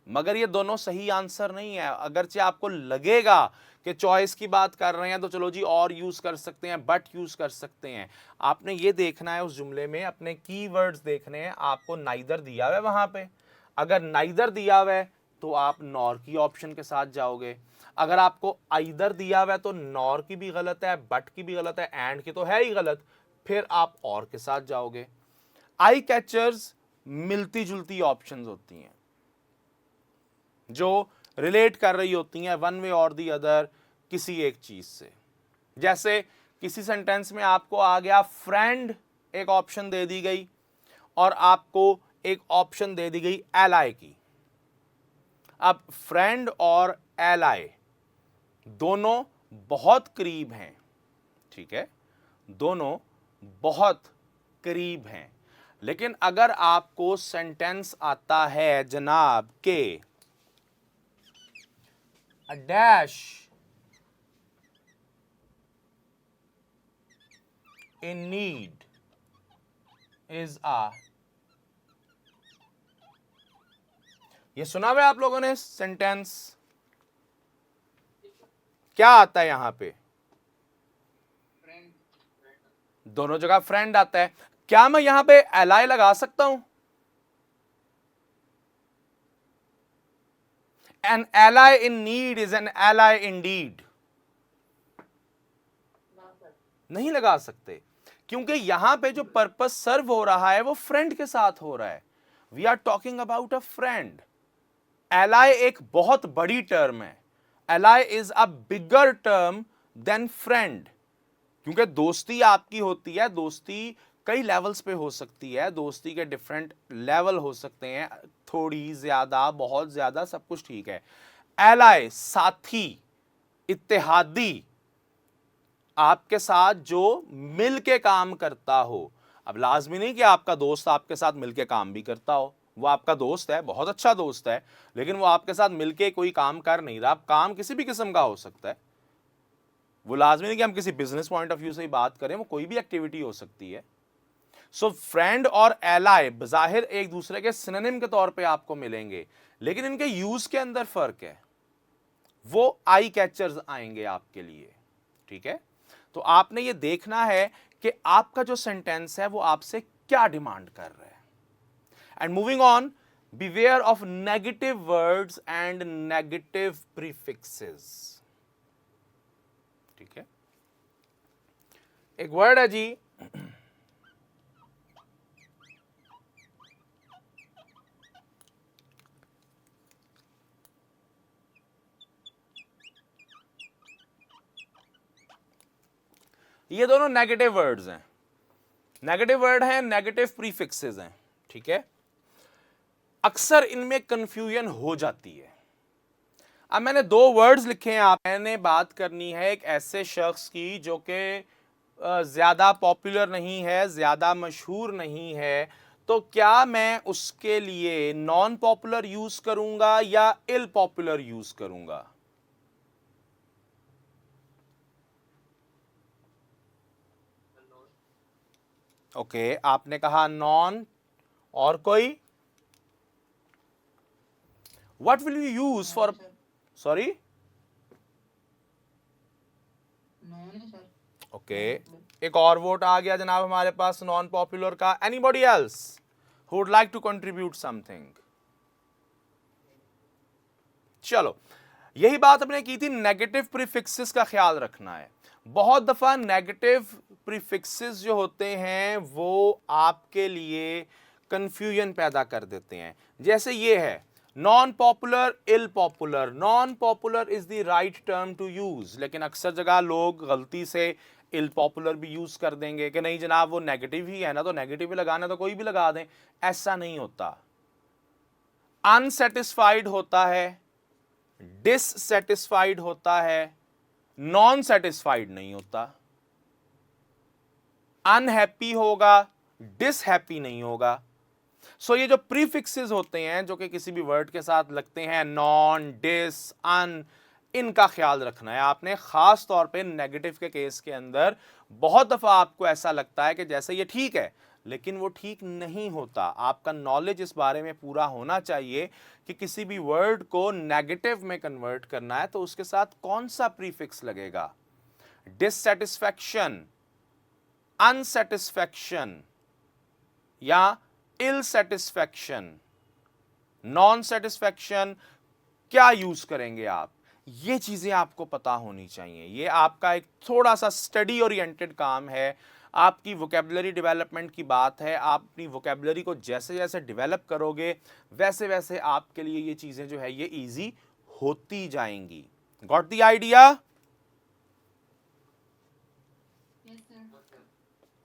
Speaker 1: मगर ये दोनों सही आंसर नहीं है। अगरचे आपको लगेगा कि चॉइस की बात कर रहे हैं तो चलो जी और यूज कर सकते हैं, बट यूज कर सकते हैं, आपने ये देखना है उस जुमले में अपने कीवर्ड्स देखने हैं। आपको नाइदर दिया हुआ है वहां पे, अगर नाइदर दिया हुआ है तो आप नॉर की ऑप्शन के साथ जाओगे, अगर आपको आइदर दिया हुआ है तो नॉर की भी गलत है, बट की भी गलत है, एंड की तो है ही गलत, फिर आप और के साथ जाओगे। आई कैचर्स मिलती जुलती ऑप्शंस होती हैं जो रिलेट कर रही होती हैं वन वे और दी अदर किसी एक चीज से। जैसे किसी सेंटेंस में आपको आ गया फ्रेंड, एक ऑप्शन दे दी गई, और आपको एक ऑप्शन दे दी गई एलाई की। अब फ्रेंड और एलाई दोनों बहुत करीब हैं, ठीक है, दोनों बहुत करीब हैं, लेकिन अगर आपको सेंटेंस आता है जनाब के a dash in need is a, ये सुना हुआ है आप लोगों ने सेंटेंस? क्या आता है यहां पे? दोनों जगह फ्रेंड आता है। क्या मैं यहां पे एलाई लगा सकता हूं? An ally in need is an ally indeed. नहीं लगा सकते, क्योंकि यहां पे जो पर्पस सर्व हो रहा है वो फ्रेंड के साथ हो रहा है। We are talking about a friend. Ally एक बहुत बड़ी टर्म है, ally is a bigger term than friend, क्योंकि दोस्ती आपकी होती है, दोस्ती कई लेवल्स पे हो सकती है, दोस्ती के डिफरेंट लेवल हो सकते हैं, थोड़ी ज्यादा, बहुत ज्यादा, सब कुछ ठीक है। एलाई साथी, इत्तेहादी, आपके साथ जो मिल के काम करता हो। अब लाजमी नहीं कि आपका दोस्त आपके साथ मिलके काम भी करता हो, वो आपका दोस्त है, बहुत अच्छा दोस्त है, लेकिन वो आपके साथ मिलके कोई काम कर नहीं रहा। काम किसी भी किस्म का हो सकता है, वो लाजमी नहीं कि हम किसी बिजनेस पॉइंट ऑफ व्यू से ही बात करें, वो कोई भी एक्टिविटी हो सकती है। सो फ्रेंड और एलाई बजाहिर एक दूसरे के सिनोनिम के तौर पे आपको मिलेंगे, लेकिन इनके यूज के अंदर फर्क है, वो आई कैचर्स आएंगे आपके लिए, ठीक है। तो आपने ये देखना है कि आपका जो सेंटेंस है वो आपसे क्या डिमांड कर रहा है। And moving on, beware of negative words and negative prefixes, ठीक है। एक वर्ड है जी ये दोनों नेगेटिव वर्ड्स हैं, नेगेटिव वर्ड हैं, नेगेटिव प्रीफिक्सेस हैं, ठीक है। अक्सर इनमें कंफ्यूजन हो जाती है। अब मैंने 2 वर्ड्स लिखे हैं, आप मैंने बात करनी है एक ऐसे शख्स की जो कि ज्यादा पॉपुलर नहीं है, ज्यादा मशहूर नहीं है, तो क्या मैं उसके लिए नॉन पॉपुलर यूज करूंगा या इल पॉपुलर यूज करूंगा? ओके, आपने कहा नॉन, और कोई? What will you use for, sorry?
Speaker 2: Non sir.
Speaker 1: Okay, एक और वोट आ गया जनाब हमारे पास नॉन पॉपुलर का। Anybody else who would like to contribute something? चलो, यही बात हमने की थी, नेगेटिव प्रीफिक्सेस का ख्याल रखना है। बहुत दफा नेगेटिव प्रीफिक्सेस जो होते हैं वो आपके लिए कंफ्यूजन पैदा कर देते हैं। जैसे ये है non popular, ill popular. Non popular is the right term to use, लेकिन अक्सर जगह लोग गलती से इल पॉपुलर भी यूज कर देंगे कि नहीं जनाब वो नेगेटिव ही है ना, तो नेगेटिव ही लगाना, तो कोई भी लगा दें। ऐसा नहीं होता। अनसेटिस्फाइड होता है, डिससेटिस्फाइड होता है, नॉन सेटिस्फाइड नहीं होता। अनहैप्पी होगा, डिसहैप्पी नहीं होगा। सो ये जो प्रीफिक्सेस होते हैं जो कि किसी भी वर्ड के साथ लगते हैं, नॉन, डिस, अन, इनका ख्याल रखना है आपने, खास तौर पे नेगेटिव के केस के अंदर। बहुत दफा आपको ऐसा लगता है कि जैसे ये ठीक है, लेकिन वो ठीक नहीं होता। आपका नॉलेज इस बारे में पूरा होना चाहिए कि किसी भी वर्ड को नेगेटिव में कन्वर्ट करना है तो उसके साथ कौन सा प्रीफिक्स लगेगा। डिससेटिस्फैक्शन, अनसेटिस्फैक्शन या इल सेटिस्फैक्शन, नॉन सेटिस्फैक्शन, क्या यूज करेंगे आप, ये चीजें आपको पता होनी चाहिए। ये आपका एक थोड़ा सा स्टडी ओरिएंटेड काम है, आपकी वोकेबलरी डेवलपमेंट की बात है। आप अपनी वोकेबलरी को जैसे जैसे डेवलप करोगे वैसे वैसे आपके लिए ये चीजें जो है ये इजी होती जाएंगी। Got the idea?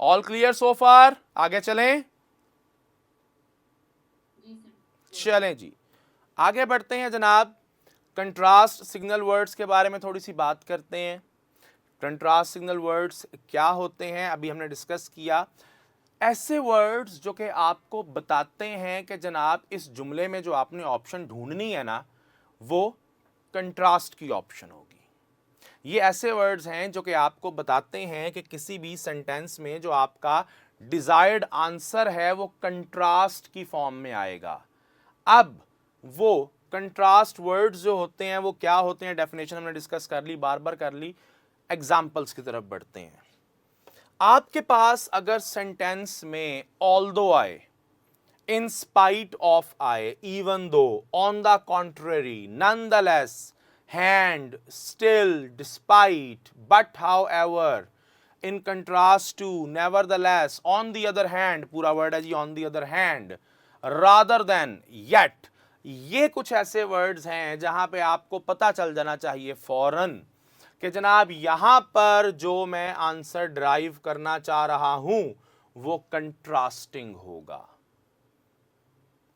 Speaker 1: All clear so far? आगे चलें? चलें जी, आगे बढ़ते हैं जनाब। कंट्रास्ट सिग्नल वर्ड्स के बारे में थोड़ी सी बात करते हैं। कंट्रास्ट सिग्नल वर्ड्स क्या होते हैं अभी हमने डिस्कस किया। ऐसे वर्ड्स जो कि आपको बताते हैं कि जनाब इस जुमले में जो आपने ऑप्शन ढूंढनी है ना वो कंट्रास्ट की ऑप्शन होगी। ये ऐसे वर्ड्स हैं जो कि आपको बताते हैं कि किसी भी सेंटेंस में जो आपका डिजायर्ड आंसर है वो कंट्रास्ट की फॉर्म में आएगा। अब वो कंट्रास्ट वर्ड्स जो होते हैं वो क्या होते हैं, डेफिनेशन हमने डिस्कस कर ली, बार बार कर ली। एग्जाम्पल्स की तरफ बढ़ते हैं। आपके पास अगर सेंटेंस में ऑल्दो आए, इन स्पाइट ऑफ आए, even though, on the contrary, nonetheless, hand, still, despite, but, however, in contrast to, nevertheless, on the other hand, पूरा वर्ड है जी on the other hand, rather than, yet, ये कुछ ऐसे वर्ड्स हैं जहां पे आपको पता चल जाना चाहिए फौरन कि जनाब यहां पर जो मैं आंसर ड्राइव करना चाह रहा हूं वो कंट्रास्टिंग होगा।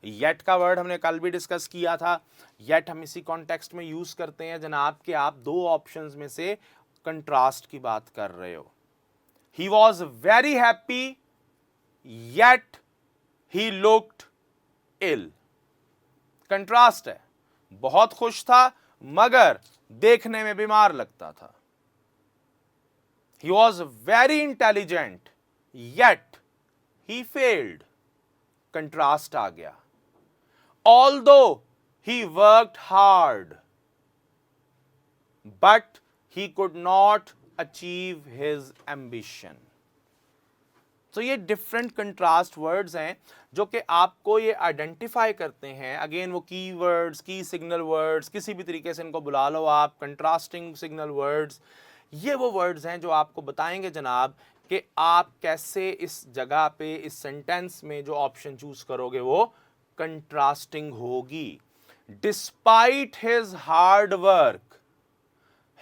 Speaker 1: येट का वर्ड हमने कल भी डिस्कस किया था। येट हम इसी कॉन्टेक्स्ट में यूज करते हैं जनाब कि आप दो ऑप्शंस में से कंट्रास्ट की बात कर रहे हो। He was very happy yet he looked ill, contrast है। बहुत खुश था मगर देखने में बीमार लगता था। He was very intelligent yet he failed, contrast आ गया। Although he worked hard but he could not achieve his ambition। तो ये डिफरेंट कंट्रास्ट वर्ड्स हैं जो कि आपको ये आइडेंटिफाई करते हैं। अगेन वो की वर्ड्स, की सिग्नल वर्ड्स, किसी भी तरीके से इनको बुला लो आप, कंट्रास्टिंग सिग्नल वर्ड्स, ये वो वर्ड्स हैं जो आपको बताएंगे जनाब कि आप कैसे इस जगह पे इस सेंटेंस में जो ऑप्शन चूज करोगे वो कंट्रास्टिंग होगी। Despite his hard work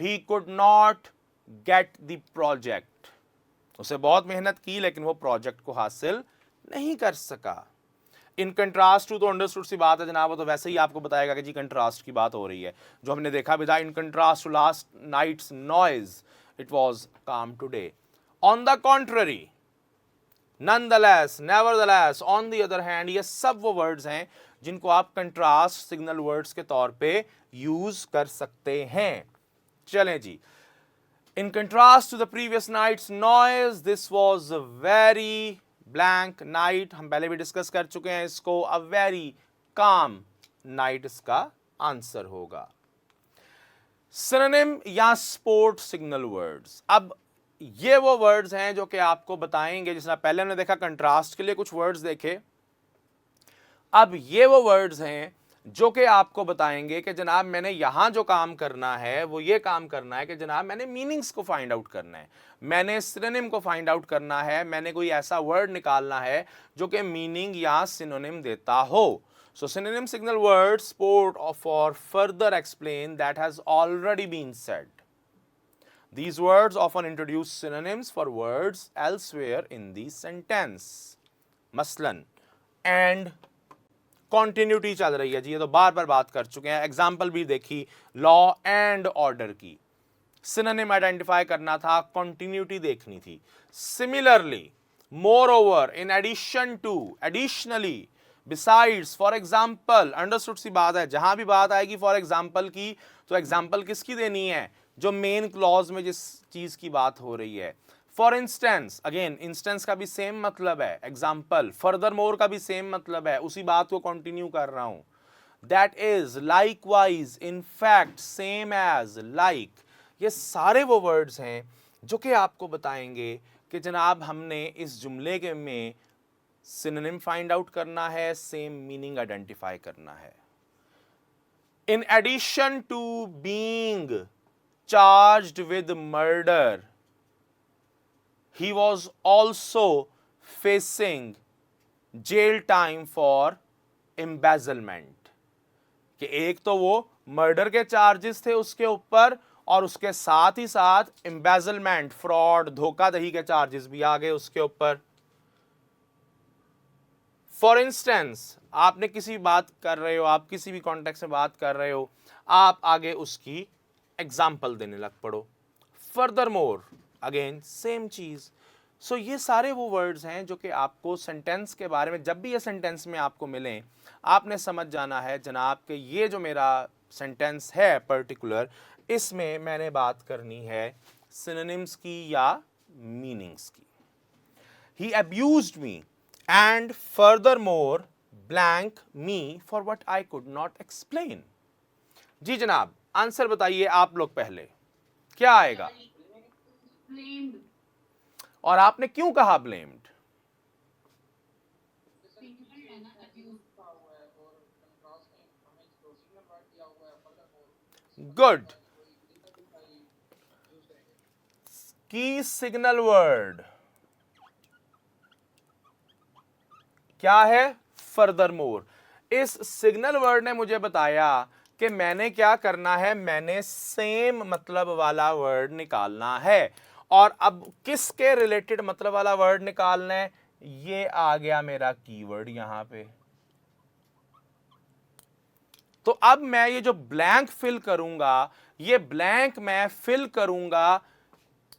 Speaker 1: he could not get the project, उसे बहुत मेहनत की लेकिन वो प्रोजेक्ट को हासिल नहीं कर सका। इन कंट्रास्ट टू, तो अंडरस्टूड सी बात है जनाब, वो तो वैसे ही आपको बताएगा कि जी कंट्रास्ट की बात हो रही है। जो हमने देखा भी था, in contrast to last night's noise it was calm today, on the contrary, nonetheless, nevertheless, on the other hand, ये सब वो वर्ड्स हैं जिनको आप कंट्रास्ट सिग्नल वर्ड्स के तौर पे यूज कर सकते हैं। चलें जी, in contrast to the previous night's noise, this was very blank, night, हम पहले भी डिस्कस कर चुके हैं इसको, अ वेरी काम नाइट इसका आंसर होगा। सिनोनिम या स्पोर्ट सिग्नल वर्ड्स, अब ये वो वर्ड्स हैं जो कि आपको बताएंगे, जिसना पहले हमने देखा कंट्रास्ट के लिए कुछ वर्ड्स देखे, अब ये वो वर्ड्स हैं जो कि आपको बताएंगे कि जनाब मैंने यहां जो काम करना है वो ये काम करना है कि जनाब मैंने मीनिंग्स को फाइंड आउट करना है, मैंने सिनोनिम को फाइंड आउट करना है, मैंने कोई ऐसा वर्ड निकालना है जो कि मीनिंग या सिनोनिम देता हो। So synonym signal words support or further explain that has already been said. These words often introduce synonyms for words elsewhere in the sentence. मसलन and continuity चल रही है जी, ये तो बार बार बात कर चुके हैं, एग्जाम्पल भी देखी लॉ एंड ऑर्डर की, सिनोनिम आइडेंटिफाई करना था, कंटिन्यूटी देखनी थी। Similarly, moreover, in addition to, additionally, besides, for example, understood सी बात है, जहां भी बात आएगी फॉर एग्जाम्पल की तो एग्जाम्पल किसकी देनी है, जो मेन क्लॉज में जिस चीज की बात हो रही है। फॉर इंस्टेंस, अगेन इंस्टेंस का भी सेम मतलब है, एग्जाम्पल, फर्दर मोर का भी सेम मतलब है, उसी बात को कंटिन्यू कर रहा हूं। That is, likewise, in fact, same as, like, ये सारे वो वर्ड्स हैं जो कि आपको बताएंगे कि जनाब हमने इस जुमले के में सिनोनिम फाइंड आउट करना है, सेम मीनिंग आइडेंटिफाई करना है। In addition to being charged with murder, he was also facing jail time for embezzlement, कि एक तो वो मर्डर के चार्जेस थे उसके ऊपर और उसके साथ ही साथ एम्बेजलमेंट, फ्रॉड, धोखाधड़ी के चार्जेस भी आ गए उसके ऊपर। फॉर इंस्टेंस, आपने किसी बात कर रहे हो, आप किसी भी कॉन्टेक्स्ट में बात कर रहे हो, आप आगे उसकी एग्जाम्पल देने लग पड़ो। फर्दर मोर, अगेन सेम चीज। सो ये सारे वो वर्ड्स हैं जो कि आपको सेंटेंस के बारे में, जब भी ये सेंटेंस में आपको मिलें, आपने समझ जाना है जनाब कि ये जो मेरा सेंटेंस है पर्टिकुलर, इसमें मैंने बात करनी है सिनोनिम्स की या मीनिंग्स की। He abused me and furthermore blank me for what I could not explain. जी जनाब, आंसर बताइए आप लोग पहले, क्या आएगा? और आपने क्यों कहा ब्लेम्ड? गुड। की सिग्नल वर्ड क्या है? फर्दरमोर। इस सिग्नल वर्ड ने मुझे बताया कि मैंने क्या करना है, मैंने सेम मतलब वाला वर्ड निकालना है। और अब किसके रिलेटेड मतलब वाला वर्ड निकालना है, ये आ गया मेरा कीवर्ड यहां पे। तो अब मैं ये जो ब्लैंक फिल करूंगा, ये ब्लैंक मैं फिल करूंगा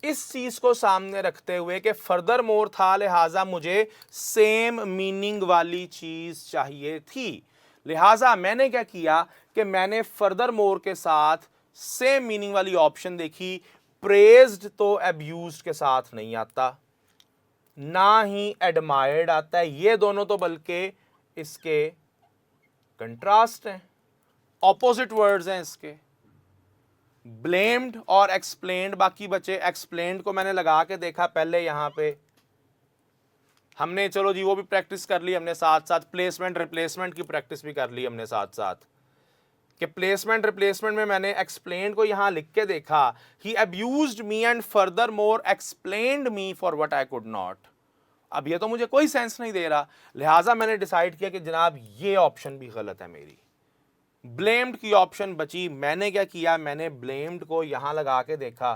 Speaker 1: इस चीज को सामने रखते हुए कि फर्दर मोर था, लिहाजा मुझे सेम मीनिंग वाली चीज चाहिए थी। लिहाजा मैंने क्या किया कि मैंने फर्दर मोर के साथ सेम मीनिंग वाली ऑप्शन देखी। प्रेज्ड तो अब्यूज्ड के साथ नहीं आता, ना ही एडमायर्ड आता है, ये दोनों तो बल्कि इसके कंट्रास्ट हैं, ऑपोजिट वर्ड्स हैं इसके। ब्लेम्ड और एक्सप्लेन्ड बाकी बचे। एक्सप्लेन्ड को मैंने लगा के देखा पहले, यहां पे हमने, चलो जी वो भी प्रैक्टिस कर ली हमने, साथ साथ प्लेसमेंट रिप्लेसमेंट की प्रैक्टिस भी कर ली हमने साथ साथ, कि प्लेसमेंट रिप्लेसमेंट में मैंने एक्सप्लेन्ड को यहां लिख के देखा, he abused me and furthermore explained me for what I could not. अब ये तो मुझे कोई सेंस नहीं दे रहा, लिहाजा मैंने डिसाइड किया कि जनाब ये ऑप्शन भी गलत है मेरी। ब्लेम्ड की ऑप्शन बची। मैंने क्या किया, मैंने ब्लेम्ड को यहां लगा के देखा।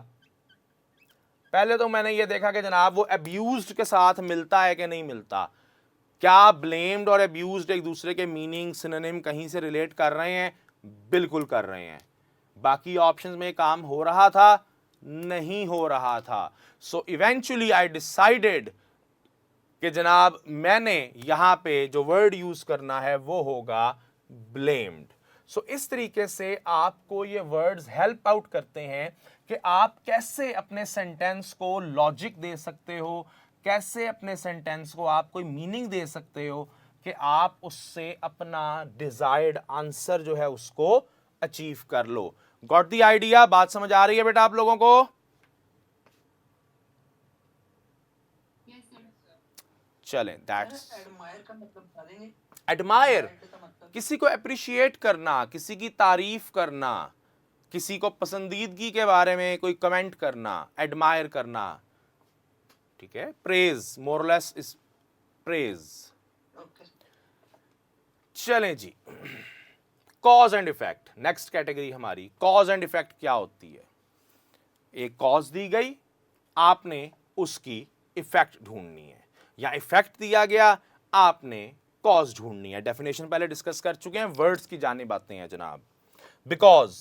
Speaker 1: पहले तो मैंने ये देखा कि जनाब वो अब्यूज्ड के साथ मिलता है कि नहीं मिलता, क्या ब्लेम्ड और अब्यूज्ड एक दूसरे के मीनिंग, सिनोनिम कहीं से रिलेट कर रहे हैं? बिल्कुल कर रहे हैं। बाकी ऑप्शंस में काम हो रहा था? नहीं हो रहा था। सो इवेंचुअली आई डिसाइडेड कि जनाब मैंने यहां पे जो वर्ड यूज करना है वो होगा ब्लेम्ड। सो इस तरीके से आपको ये वर्ड्स हेल्प आउट करते हैं कि आप कैसे अपने सेंटेंस को लॉजिक दे सकते हो, कैसे अपने सेंटेंस को आप कोई मीनिंग दे सकते हो कि आप उससे अपना डिजायर्ड आंसर जो है उसको अचीव कर लो। Got the idea? बात समझ आ रही है बेटा आप लोगों को? चलें, दैट्स
Speaker 2: एडमायर का मतलब बता देंगे?
Speaker 1: एडमायर,
Speaker 2: Admired का मतलब
Speaker 1: किसी को अप्रिशिएट करना, किसी की तारीफ करना, किसी को पसंदीदगी के बारे में कोई कमेंट करना, एडमायर करना, ठीक है। प्रेज, मोरलेस इज प्रेज।
Speaker 2: ओके।
Speaker 1: चलें जी, cause and effect, next category हमारी। कॉज एंड इफेक्ट क्या होती है? एक कॉज दी गई, आपने उसकी इफेक्ट ढूंढनी है, या इफेक्ट दिया गया, आपने कॉज ढूंढनी है। डेफिनेशन पहले डिस्कस कर चुके हैं, वर्ड्स की जानिब आते हैं जनाब। बिकॉज,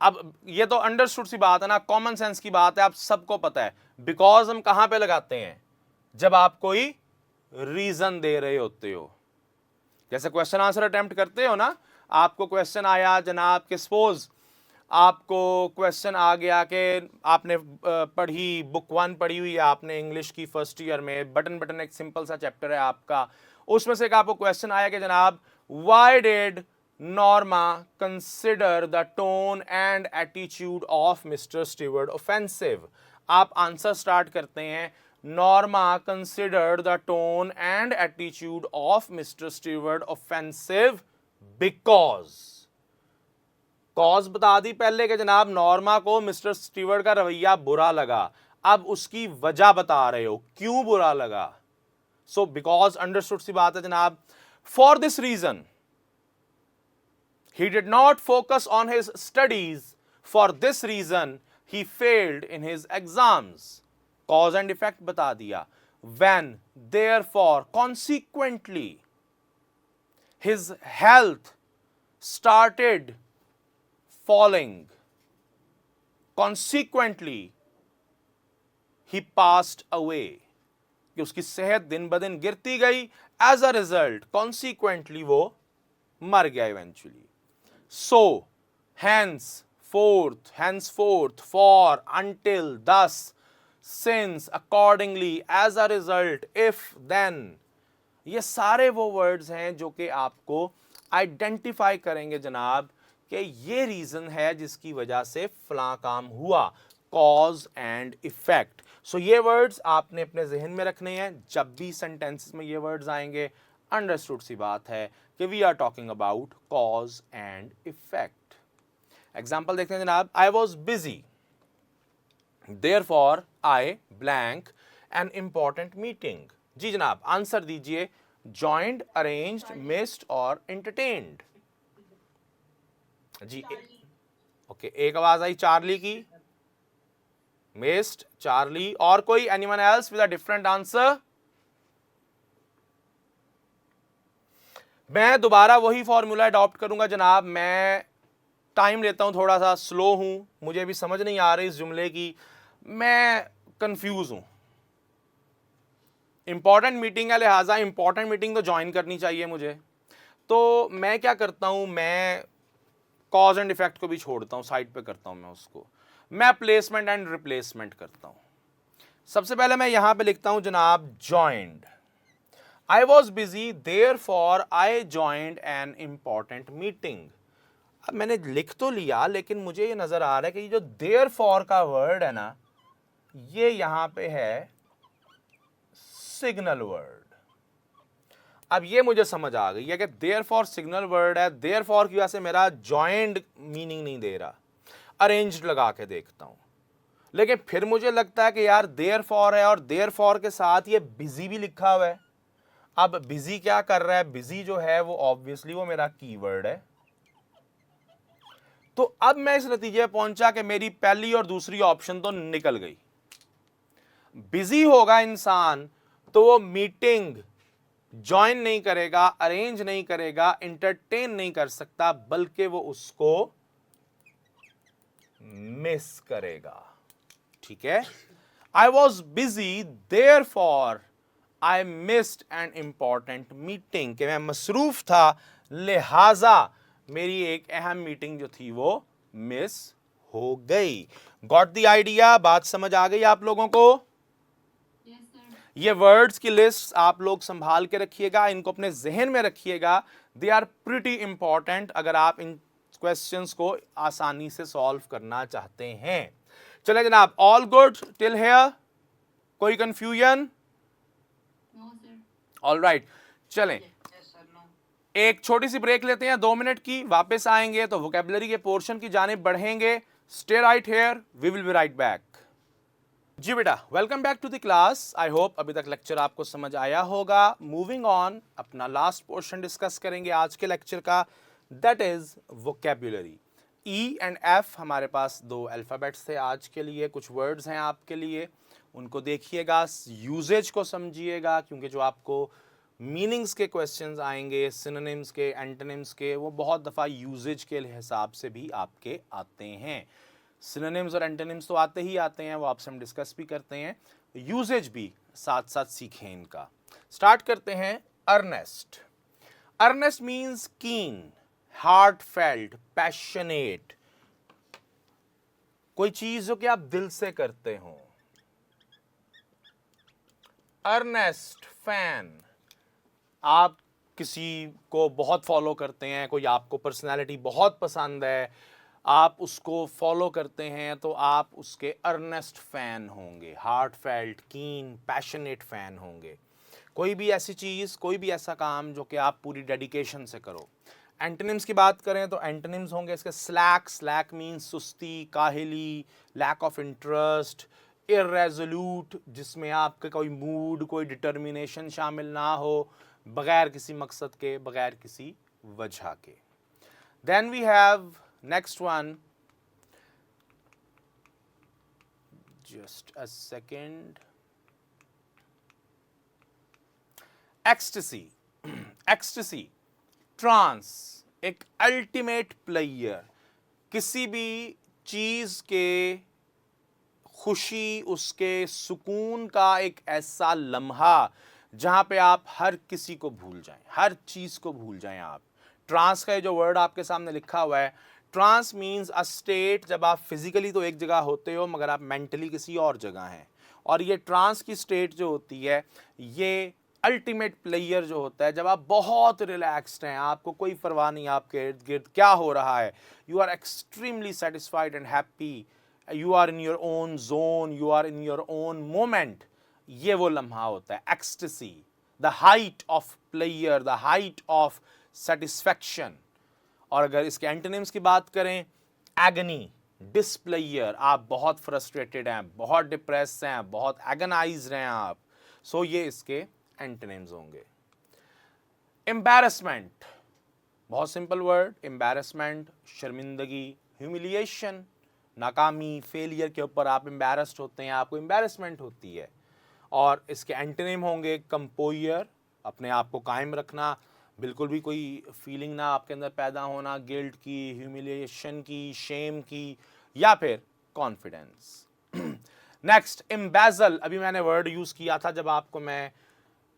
Speaker 1: अब ये तो अंडरस्टूड सी बात है ना, कॉमन सेंस की बात है, आप सबको पता है। बिकॉज हम कहां पे लगाते हैं? जब आप कोई रीजन दे रहे होते हो। जैसे क्वेश्चन आंसर अटेम्प्ट करते हो ना, आपको क्वेश्चन आया जनाब कि सपोज आपको क्वेश्चन आ गया कि आपने पढ़ी, बुक 1 पढ़ी हुई है आपने इंग्लिश की फर्स्ट ईयर में, बटन एक सिंपल सा चैप्टर है आपका, उसमें से एक आपको क्वेश्चन आया कि जनाब why did Norma consider the tone and attitude of mister Stewart offensive. आप आंसर स्टार्ट करते हैं, Norma considered the tone and attitude of mister Stewart offensive because. Cause बता दी पहले कि जनाब नॉर्मा को मिस्टर स्टीवर्ट का रवैया बुरा लगा, अब उसकी वजह बता रहे हो क्यों बुरा लगा। सो बिकॉज अंडरस्टूड सी बात है जनाब। For this reason he did not focus on his studies, for this reason he failed in his exams। cause and effect बता दिया। when, therefore, consequently his health started falling, consequently he passed away, कि उसकी सेहत दिन ब दिन गिरती गई, एज अ रिजल्ट कॉन्सिक्वेंटली वो मर गया eventually. So, henceforth, for, until, thus, since, accordingly, as a result, if, then, ये सारे वो वर्ड्स हैं जो कि आपको आइडेंटिफाई करेंगे जनाब कि ये रीजन है जिसकी वजह से फलां काम हुआ। Cause and effect. सो ये वर्ड्स आपने अपने जहन में रखने हैं जब भी सेंटेंसेस में ये वर्ड्स आएंगे। अंडरस्टूड सी बात है कि we are talking about cause and effect. Example देखते हैं जनाब। I was busy, therefore I blank an important meeting. जी जनाब, आंसर दीजिए। जॉइंड, अरेंज्ड, मिस्ड और एंटरटेन्ड। जी ओके, एक आवाज आई चार्ली की, मिस्ड, चार्ली, और कोई? Anyone else with a different answer? मैं दोबारा वही फॉर्मूला अडॉप्ट करूंगा जनाब। मैं टाइम लेता हूं, थोड़ा सा स्लो हूं, मुझे भी समझ नहीं आ रही इस जुमले की, मैं कंफ्यूज हूं। इंपॉर्टेंट मीटिंग है, लिहाजा इंपॉर्टेंट मीटिंग तो ज्वाइन करनी चाहिए मुझे। तो मैं क्या करता हूं, मैं कॉज एंड इफेक्ट को भी छोड़ता हूं, साइड पे करता हूं मैं उसको। मैं प्लेसमेंट एंड रिप्लेसमेंट करता हूं। सबसे पहले मैं यहां पे लिखता हूं जनाब joined. I was busy, therefore I joined an important meeting। अब मैंने लिख तो लिया, लेकिन मुझे ये नजर आ रहा है कि ये जो therefore का वर्ड है ना, ये यहां पे है सिग्नल वर्ड। अब ये मुझे समझ आ गई है कि therefore सिग्नल वर्ड है, therefore की वजह से मेरा joined मीनिंग नहीं दे रहा। अरेंज्ड लगा के देखता हूं, लेकिन फिर मुझे लगता है कि यार therefore है और therefore के साथ ये busy भी लिखा हुआ है। अब बिजी क्या कर रहा है? बिजी जो है वो ऑब्वियसली वो मेरा कीवर्ड है। तो अब मैं इस नतीजे पर पहुंचा कि मेरी पहली और दूसरी ऑप्शन तो निकल गई। बिजी होगा इंसान तो वो मीटिंग ज्वाइन नहीं करेगा, अरेंज नहीं करेगा, एंटरटेन नहीं कर सकता, बल्कि वो उसको मिस करेगा। ठीक है। आई was busy, therefore I missed an important meeting, कि मैं मसरूफ था लिहाजा मेरी एक अहम मीटिंग जो थी वो मिस हो गई। Got the idea? बात समझ आ गई आप लोगों को? ये वर्ड्स की लिस्ट आप लोग संभाल के रखिएगा, इनको अपने जहन में रखिएगा। दे आर प्रिटी इंपॉर्टेंट अगर आप इन क्वेश्चंस को आसानी से सॉल्व करना चाहते हैं। चले जनाब, ऑल गुड टिल हियर? कोई कंफ्यूजन? ऑल राइट, चलें एक छोटी सी ब्रेक लेते हैं 2 मिनट की, वापस आएंगे तो वोकैबुलरी के पोर्शन की जानिब बढ़ेंगे। Stay right here, we will be right back. जी बेटा, welcome back to the class. I hope अभी तक लेक्चर आपको समझ आया होगा। मूविंग ऑन, अपना लास्ट पोर्शन डिस्कस करेंगे आज के लेक्चर का, that is vocabulary. E and F हमारे पास 2 अल्फ़ाबेट्स थे आज के लिए। कुछ वर्ड्स हैं आपके लिए, उनको देखिएगा, यूजेज को समझिएगा, क्योंकि जो आपको मीनिंग्स के क्वेश्चंस आएंगे, सिनोनिम्स के, एंटोनिम्स के, वो बहुत दफ़ा यूजेज के हिसाब से भी आपके आते हैं। सिनोनिम्स और एंटोनिम्स तो आते ही आते हैं, वो आपसे हम डिस्कस भी करते हैं, यूजेज भी साथ साथ सीखें इनका। स्टार्ट करते हैं। अर्नेस्ट। अर्नेस्ट मीन्स कीन, हार्टफेल्ट, पैशनेट, कोई चीज जो कि आप दिल से करते हो। अर्नेस्ट फैन, आप किसी को बहुत फॉलो करते हैं, कोई आपको पर्सनालिटी बहुत पसंद है, आप उसको फॉलो करते हैं तो आप उसके अर्नेस्ट फैन होंगे, हार्टफेल्ट, कीन, पैशनेट फैन होंगे। कोई भी ऐसी चीज़, कोई भी ऐसा काम जो कि आप पूरी डेडिकेशन से करो। एंटोनिम्स की बात करें तो एंटोनिम्स होंगे इसके स्लैक। स्लैक मीन्स सुस्ती, काहिली, लैक ऑफ इंटरेस्ट। इर्रेज़ोल्यूट, जिसमें आपके कोई मूड, कोई डिटर्मिनेशन शामिल ना हो, बगैर किसी मकसद के, बगैर किसी वजह के। Then we have next one, just a second, ecstasy. Ecstasy, trance, एक अल्टीमेट प्लेयर, किसी भी चीज के खुशी, उसके सुकून का एक ऐसा लम्हा जहां पे आप हर किसी को भूल जाएं, हर चीज को भूल जाएं आप। ट्रांस का ये जो वर्ड आपके सामने लिखा हुआ है, ट्रांस मीन्स अ स्टेट, जब आप फिजिकली तो एक जगह होते हो मगर आप मेंटली किसी और जगह हैं। और ये ट्रांस की स्टेट जो होती है, ये अल्टीमेट प्लेयर जो होता है, जब आप बहुत रिलैक्स्ड हैं, आपको कोई परवाह नहीं आपके इर्द गिर्द क्या हो रहा है, you are extremely satisfied and happy, you are in your own zone, you are in your own moment. ये वो लम्हा होता है ecstasy, the height of player, the height of satisfaction. और अगर इसके एंटोनिम्स की बात करें, एगनी, डिसप्लेयर, आप बहुत फ्रस्ट्रेटेड हैं, बहुत डिप्रेस हैं, बहुत एगनाइज्ड हैं आप, सो ये इसके एंटोनिम्स होंगे। एम्बैरेसमेंट, बहुत सिंपल वर्ड, एम्बैरेसमेंट, शर्मिंदगी, ह्यूमिलिएशन, नाकामी, फेलियर के ऊपर आप एम्बैरेस्ड होते हैं, आपको एम्बैरेसमेंट होती है। और इसके एंटोनिम होंगे कंपोयर, अपने आप को कायम रखना, बिल्कुल भी कोई फीलिंग ना आपके अंदर पैदा होना, गिल्ट की, ह्यूमिलिएशन की, शेम की, या फिर कॉन्फिडेंस। Next, embezzle. अभी मैंने वर्ड यूज किया था जब आपको मैं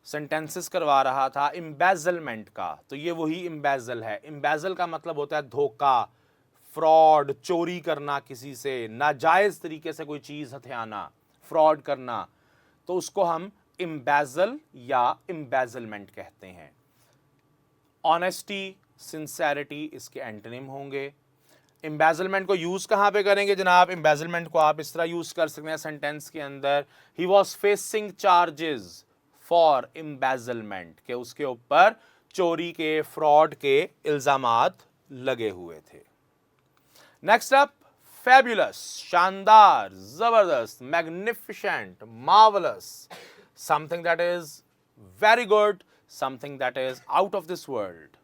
Speaker 1: सेंटेंसेस करवा रहा था एम्बेजलमेंट का, तो ये वही एम्बेजल है। एम्बेजल का मतलब होता है धोखा, फ्रॉड, चोरी करना, किसी से नाजायज तरीके से कोई चीज हथियाना, फ्रॉड करना, तो उसको हम एम्बेजल या एम्बेजलमेंट कहते हैं। ऑनेस्टी, सिंसेरिटी इसके एंटोनिम होंगे। एम्बेजलमेंट को यूज कहां पे करेंगे जनाब? एम्बेजलमेंट को आप इस तरह यूज कर सकते हैं सेंटेंस के अंदर, he was facing charges for embezzlement, के उसके ऊपर चोरी के, फ्रॉड के इल्जामात लगे हुए थे। नेक्स्ट अप, फैबुलस, शानदार, जबरदस्त, magnificent, marvellous, something that is very good, something that is out of this world.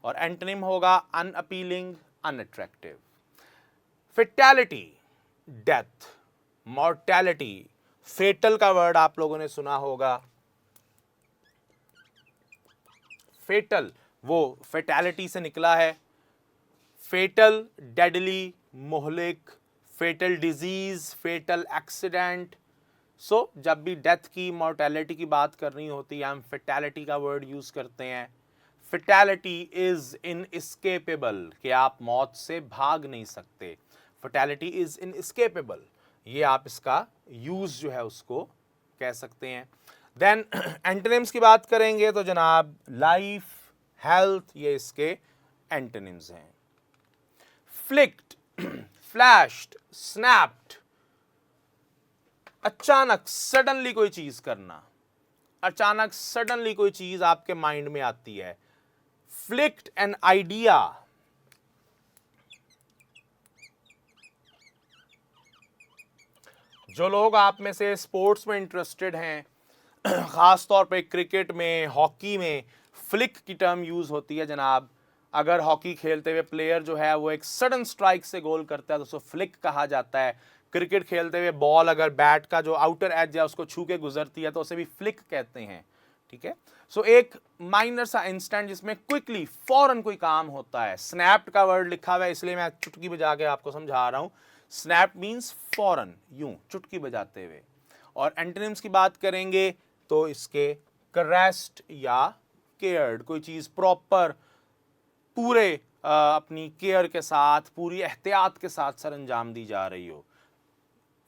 Speaker 1: और एंटोनिम होगा अनअपीलिंग, अनअट्रैक्टिव। फेटैलिटी, डेथ, मॉर्टैलिटी, फेटल का वर्ड आप लोगों ने सुना होगा। फेटल वो फेटैलिटी से निकला है। फेटल, डेडली, मोहलिक, fatal disease, fatal accident. So जब भी डेथ की, मॉर्टैलिटी की बात करनी होती है, हम फेटैलिटी का वर्ड यूज करते हैं। फेटैलिटी इज इनएस्केपेबल, कि आप मौत से भाग नहीं सकते। फेटैलिटी इज इनएस्केपेबल, ये आप इसका यूज जो है उसको कह सकते हैं। देन एंटोनिम्स की बात करेंगे तो जनाब लाइफ, हेल्थ, ये इसके एंटोनिम्स हैं। फ्लिक्ड, फ्लैश्ड, स्नैप्ड, अचानक सडनली कोई चीज करना, अचानक सडनली कोई चीज आपके माइंड में आती है। फ्लिक्ड एन आइडिया, जो लोग आप में से स्पोर्ट्स में इंटरेस्टेड हैं, खास तौर पे क्रिकेट में, हॉकी में फ्लिक की टर्म यूज होती है जनाब। अगर हॉकी खेलते हुए प्लेयर जो है वो एक सडन स्ट्राइक से गोल करता है तो उसको फ्लिक कहा जाता है। क्रिकेट खेलते हुए बॉल अगर बैट का जो आउटर एज है उसको छू के गुजरती है तो उसे भी फ्लिक कहते हैं, ठीक है। सो एक माइनर सा इंस्टेंट जिसमें क्विकली फौरन कोई काम होता है। स्नैप्ड का वर्ड लिखा हुआ है इसलिए मैं चुटकी बजा के आपको समझा रहा हूं। स्नैप मीन्स फौरन, यूं चुटकी बजाते हुए। और एंटोनिम्स की बात करेंगे तो इसके करेस्ड या केयर्ड, कोई चीज प्रॉपर पूरे अपनी केयर के साथ, पूरी एहतियात के साथ सर अंजाम दी जा रही हो।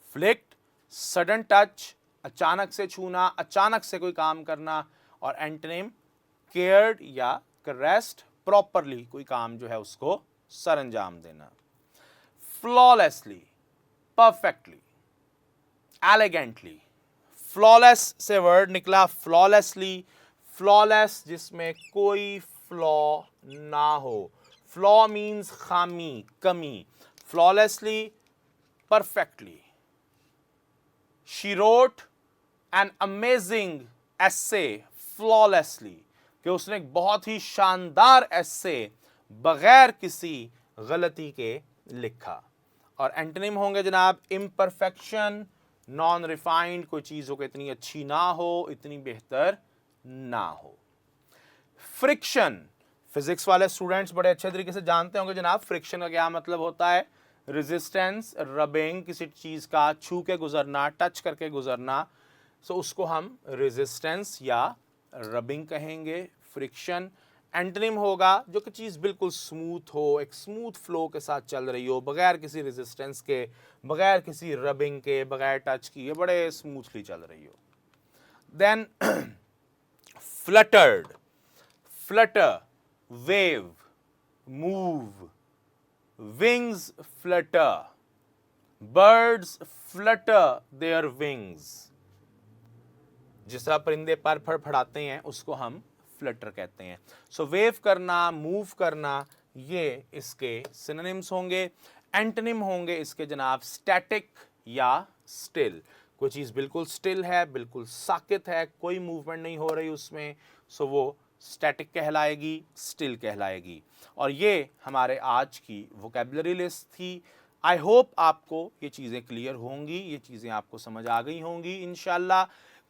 Speaker 1: फ्लिक्ड, सडन टच, अचानक से छूना, अचानक से कोई काम करना। और एंटोनिम केयर्ड या करेस्ड, प्रॉपरली कोई काम जो है उसको सर अंजाम देना। Flawlessly, perfectly, elegantly. फ्लॉलेस से वर्ड निकला फ्लॉलेसली, फ्लॉलेस जिसमें कोई फ्लॉ ना हो। फ्लॉ मीन्स खामी, कमी। Flawlessly, perfectly. She wrote an amazing essay flawlessly, कि उसने एक बहुत ही शानदार एस्से बगैर किसी गलती के लिखा। और एंटोनिम होंगे जनाब इम्परफेक्शन, नॉन रिफाइंड, कोई चीज हो कि इतनी अच्छी ना हो, इतनी बेहतर ना हो। फ्रिक्शन, फिजिक्स वाले स्टूडेंट्स बड़े अच्छे तरीके से जानते होंगे जनाब फ्रिक्शन का क्या मतलब होता है। रेजिस्टेंस, रबिंग, किसी चीज का छू के गुजरना, टच करके गुजरना, सो उसको हम रेजिस्टेंस या रबिंग कहेंगे, फ्रिक्शन। एंटोनिम होगा जो कि चीज बिल्कुल स्मूथ हो, एक स्मूथ फ्लो के साथ चल रही हो, बगैर किसी रेजिस्टेंस के, बगैर किसी रबिंग के, बगैर टच की, ये बड़े स्मूथली चल रही हो। Then fluttered, flutter, wave, move, wings flutter, birds flutter their wings. जिस तरह परिंदे पर फड़फड़ाते हैं उसको हम फ्लटर कहते हैं। सो वेव करना, मूव करना, ये इसके सिनोनिम्स होंगे। एंटोनिम होंगे इसके जनाब स्टैटिक या स्टिल, कोई चीज बिल्कुल स्टिल है, बिल्कुल साकित है, कोई मूवमेंट नहीं हो रही उसमें, सो वो स्टैटिक कहलाएगी, स्टिल कहलाएगी। और ये हमारे आज की वोकेबलरी लिस्ट थी। आई होप आपको ये चीज़ें क्लियर होंगी, ये चीज़ें आपको समझ आ गई होंगी इंशाल्लाह।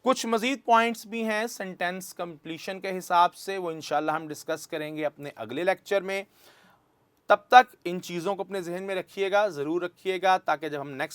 Speaker 1: कुछ मज़ीद पॉइंट्स भी हैं सेंटेंस कंप्लीशन के हिसाब से, वो इंशाल्लाह हम डिस्कस करेंगे अपने अगले लेक्चर में। तब तक इन चीज़ों को अपने जहन में रखिएगा, ज़रूर रखिएगा, ताकि जब हम नेक्स्ट